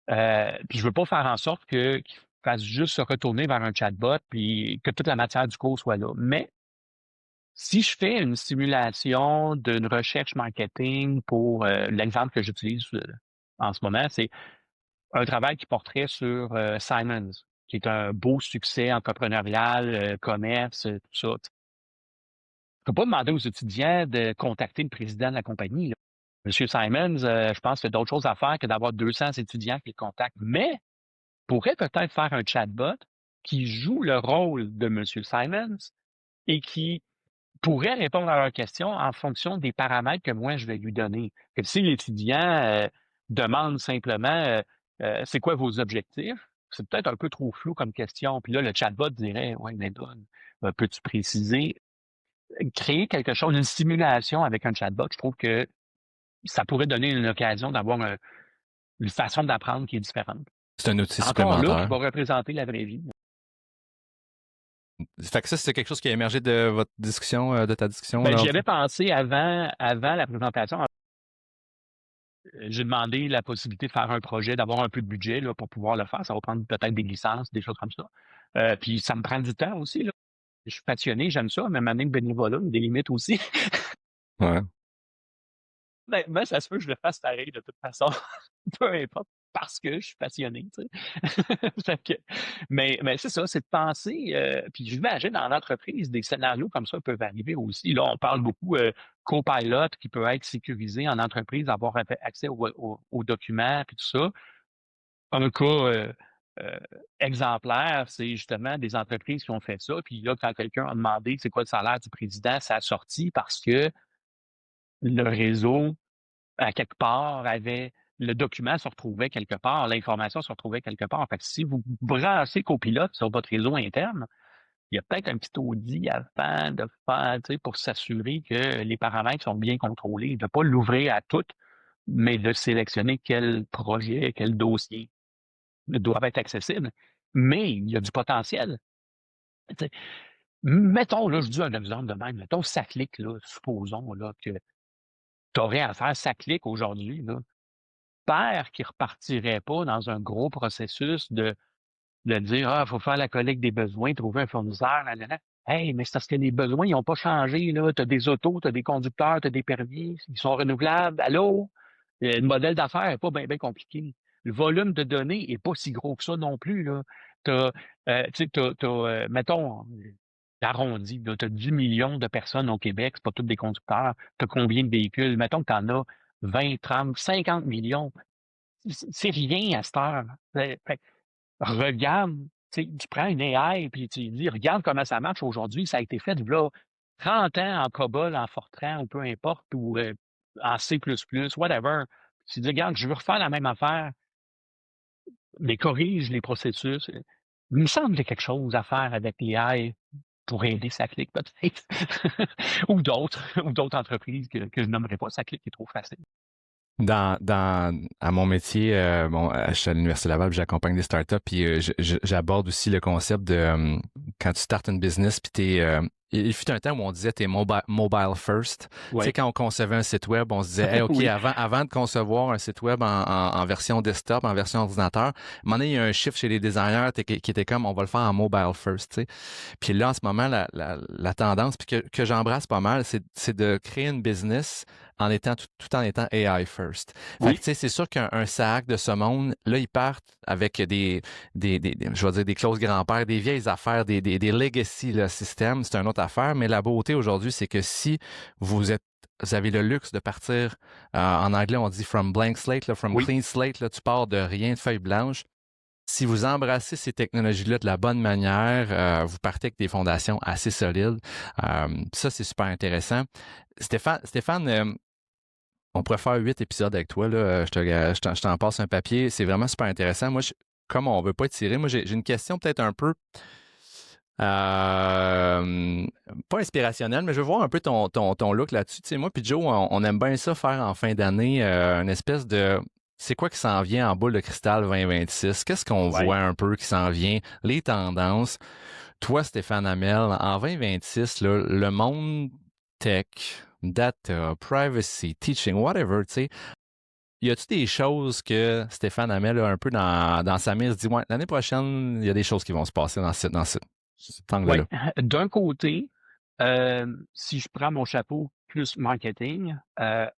S4: Puis je veux pas faire en sorte qu'ils fassent juste se retourner vers un chatbot puis que toute la matière du cours soit là. Mais si je fais une simulation d'une recherche marketing pour l'exemple que j'utilise en ce moment, c'est un travail qui porterait sur Simons, qui est un beau succès entrepreneurial, commerce, tout ça. Je ne peux pas demander aux étudiants de contacter le président de la compagnie. Là. Monsieur Simons, je pense qu'il y a d'autres choses à faire que d'avoir 200 étudiants qui le contactent, mais pourrait peut-être faire un chatbot qui joue le rôle de Monsieur Simons et qui pourrait répondre à leurs questions en fonction des paramètres que moi, je vais lui donner. Que si l'étudiant demande simplement c'est quoi vos objectifs, c'est peut-être un peu trop flou comme question. Puis là, le chatbot dirait ouais, mais donne, peux-tu préciser? Créer quelque chose, une simulation avec un chatbot, je trouve que ça pourrait donner une occasion d'avoir une façon d'apprendre qui est différente.
S2: C'est un outil
S4: Encore là, qui
S2: supplémentaire.
S4: va représenter la vraie vie.
S2: Fait que ça, c'est quelque chose qui a émergé de votre discussion, de ta discussion.
S4: Ben,
S2: là.
S4: j'y avais pensé avant la présentation. J'ai demandé la possibilité de faire un projet, d'avoir un peu de budget là, pour pouvoir le faire. Ça va prendre peut-être des licences, des choses comme ça. Puis ça me prend du temps aussi. Là. Je suis passionné, j'aime ça, mais maintenant le bénévolat, il y a des limites aussi.
S2: Ouais.
S4: Ben, ça se peut que je le fasse pareil de toute façon. Peu importe, parce que je suis passionné, tu sais. Fait que, mais c'est ça, c'est de penser, puis j'imagine dans l'entreprise, des scénarios comme ça peuvent arriver aussi. Là, on parle beaucoup Copilot qui peut être sécurisé en entreprise, avoir accès aux documents, puis tout ça. Un cas exemplaire, c'est justement des entreprises qui ont fait ça. Puis là, quand quelqu'un a demandé c'est quoi le salaire du président, ça a sorti parce que le réseau à quelque part, le document se retrouvait quelque part, l'information se retrouvait quelque part. Fait que si vous branchez Copilote sur votre réseau interne, il y a peut-être un petit audit avant de faire, tu sais, pour s'assurer que les paramètres sont bien contrôlés, de ne pas l'ouvrir à toutes, mais de sélectionner quel projet, quel dossier doivent être accessibles. Mais il y a du potentiel. T'sais, mettons, là, je dis un exemple de même, mettons, ça clique, là, supposons là, que tu aurais à faire ça clique aujourd'hui, là. Père qui repartirait pas dans un gros processus de dire: «Ah, il faut faire la collecte des besoins, trouver un fournisseur, nanana». Hey, mais c'est parce que les besoins, ils ont pas changé, là. Tu as des autos, tu as des conducteurs, tu as des permis, ils sont renouvelables. Allô? Le modèle d'affaires est pas bien compliqué. Le volume de données est pas si gros que ça non plus, là. Tu as, tu sais, mettons, j'arrondis, tu as 10 millions de personnes au Québec, c'est pas tous des conducteurs. Tu as combien de véhicules? Mettons que tu en as 20, 30, 50 millions. C'est rien à cette heure. Fait regarde, tu sais, tu prends une AI puis tu lui dis: «Regarde comment ça marche aujourd'hui, ça a été fait v'là 30 ans en COBOL, en Fortran ou peu importe ou, en C++, whatever». Tu dis: «Regarde, je veux refaire la même affaire, mais corrige les processus». Il me semble qu'il y a quelque chose à faire avec l'AI pour aider SACLIC peut-être ou d'autres entreprises que je nommerai pas. SACLIC est trop facile.
S2: À mon métier, je suis à l'Université Laval, puis j'accompagne des startups, puis j'aborde aussi le concept de quand tu startes une business, puis il fut un temps où on disait t'es mobile first.
S4: Ouais.
S2: Tu sais, quand on concevait un site web, on se disait hey, OK,
S4: Oui.
S2: avant de concevoir un site web en version desktop, en version ordinateur, à un moment donné, il y a un shift chez les designers qui était comme on va le faire en mobile first. Tu sais. Puis là, en ce moment, la tendance, puis que j'embrasse pas mal, c'est de créer une business en étant tout en étant AI first. Fait
S4: Oui.
S2: que tu sais, c'est sûr qu'un SAC de ce monde, là, ils partent avec des je vais dire des clauses grand-père, des vieilles affaires, des legacy là, systèmes, c'est une autre affaire. Mais la beauté aujourd'hui, c'est que si vous avez le luxe de partir, en anglais, on dit from blank slate, là, from
S4: Oui.
S2: clean slate, là, tu pars de rien, de feuille blanche. Si vous embrassez ces technologies-là de la bonne manière, vous partez avec des fondations assez solides. Ça, c'est super intéressant. Stéphane, on pourrait faire 8 épisodes avec toi. Là. Je t'en passe un papier. C'est vraiment super intéressant. Moi, comme on ne veut pas étirer, moi, j'ai une question peut-être un peu pas inspirationnelle, mais je veux voir un peu ton look là-dessus. Tu sais, moi puis Joe, on aime bien ça faire en fin d'année une espèce de c'est quoi qui s'en vient en boule de cristal 2026? Qu'est-ce qu'on voit un peu qui s'en vient? Les tendances. Toi, Stéphane Hamel, en 2026, là, le monde tech, data, privacy, teaching, whatever, tu sais, y a-tu des choses que Stéphane Hamel a un peu dans sa mire, se dit, ouais, l'année prochaine, il y a des choses qui vont se passer dans cet angle-là?
S4: Ouais. D'un côté, si je prends mon chapeau plus marketing,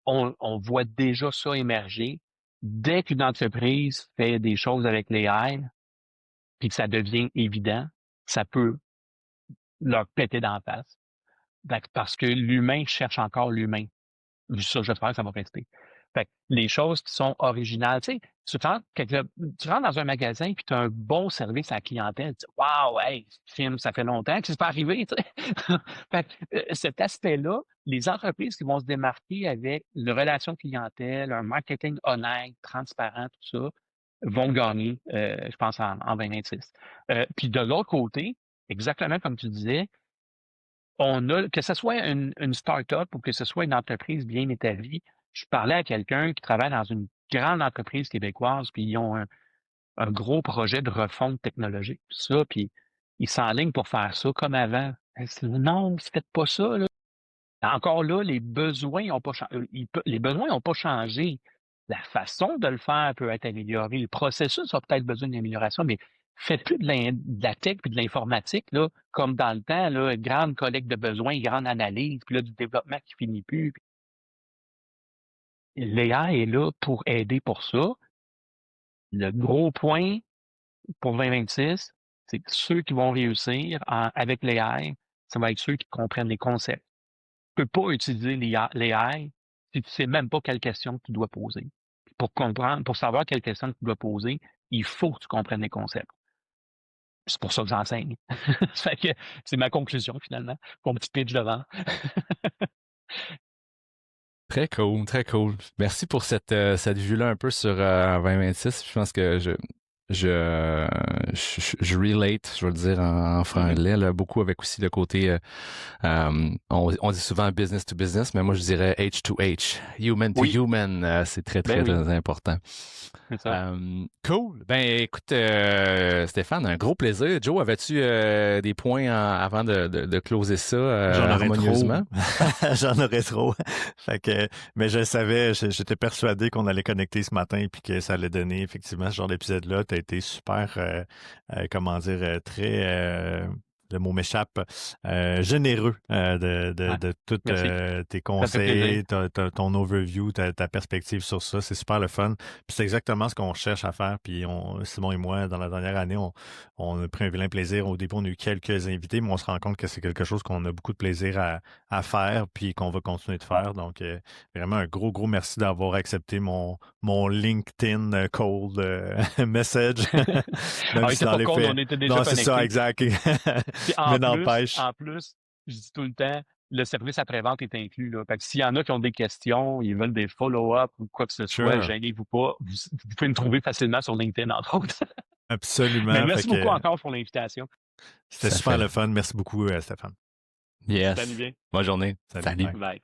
S4: on voit déjà ça émerger. Dès qu'une entreprise fait des choses avec l'AI, puis que ça devient évident, ça peut leur péter dans la face. Parce que l'humain cherche encore l'humain. Ça, j'espère que ça va rester. Fait que les choses qui sont originales, tu sais, tu rentres dans un magasin puis tu as un bon service à la clientèle, tu dis waouh, hey, ce film, ça fait longtemps que c'est pas arrivé, tu sais. Fait que, cet aspect-là, les entreprises qui vont se démarquer avec une relation clientèle, un marketing honnête, transparent, tout ça, vont gagner, je pense, en 2026. Puis de l'autre côté, exactement comme tu disais, on a, que ce soit une start-up ou que ce soit une entreprise bien établie, je parlais à quelqu'un qui travaille dans une grande entreprise québécoise, puis ils ont un gros projet de refonte technologique, tout ça, puis ils s'enlignent pour faire ça comme avant. Non, faites pas ça, là. Encore là, les besoins n'ont pas changé. Les besoins n'ont pas changé. La façon de le faire peut être améliorée. Le processus a peut-être besoin d'amélioration, mais faites plus de la tech et de l'informatique, là, comme dans le temps, là, grande collecte de besoins, grande analyse, puis là, du développement qui finit plus. L'AI est là pour aider pour ça. Le gros point pour 2026, c'est que ceux qui vont réussir avec l'AI, ça va être ceux qui comprennent les concepts. Tu peux pas utiliser l'AI si tu sais même pas quelle question tu dois poser. Pour comprendre, pour savoir quelle question tu dois poser, il faut que tu comprennes les concepts. C'est pour ça que j'enseigne. Fait que c'est ma conclusion finalement. Mon petit pitch devant.
S2: Très cool, très cool. Merci pour cette vue-là un peu sur 2026. Je pense que je relate, je veux le dire en franglais, là, beaucoup avec aussi le côté, on dit souvent business to business, mais moi je dirais H to H, human to
S4: Oui,
S2: human, c'est très, très,
S4: ben oui,
S2: très important.
S4: c'est ça.
S2: Cool. Ben écoute, Stéphane, un gros plaisir. Joe, avais-tu des points avant de closer ça
S1: J'en aurais trop.
S2: harmonieusement?
S1: J'en aurais trop. Fait que, mais je savais, j'étais persuadé qu'on allait connecter ce matin puis que ça allait donner effectivement ce genre d'épisode-là. Tu as été super, comment dire, très, le mot m'échappe, généreux
S4: Ah,
S1: de tous
S4: merci.
S1: tes
S4: Ça fait plaisir.
S1: conseils, ton overview, ta perspective sur ça. C'est super le fun. Puis c'est exactement ce qu'on cherche à faire. Puis Simon et moi, dans la dernière année, on a pris un vilain plaisir. Au début, on a eu quelques invités, mais on se rend compte que c'est quelque chose qu'on a beaucoup de plaisir à faire puis qu'on va continuer de faire. Donc, vraiment un gros, gros merci d'avoir accepté mon LinkedIn cold message. Même
S4: Ah,
S1: si
S4: c'était
S1: dans
S4: pas
S1: les
S4: cold, on
S1: faits,
S4: était déjà
S1: non, c'est ça,
S4: connectés.
S1: exact.
S4: Puis
S1: Mais n'empêche,
S4: en plus, je dis tout le temps, le service après-vente est inclus, là. Fait que s'il y en a qui ont des questions, ils veulent des follow-up ou quoi que ce soit,
S1: sure,
S4: gênez-vous pas. Vous pouvez me trouver facilement sur LinkedIn, entre autres. Mais
S1: absolument. Fait
S4: merci beaucoup
S1: que
S4: encore pour l'invitation.
S1: c'était
S2: Ça
S1: super
S2: fait.
S1: le fun. Merci beaucoup, Stéphane.
S2: Yes.
S4: Salut bien.
S2: Bonne journée.
S1: Salut.
S2: Salut.
S1: Bye.
S4: Bye.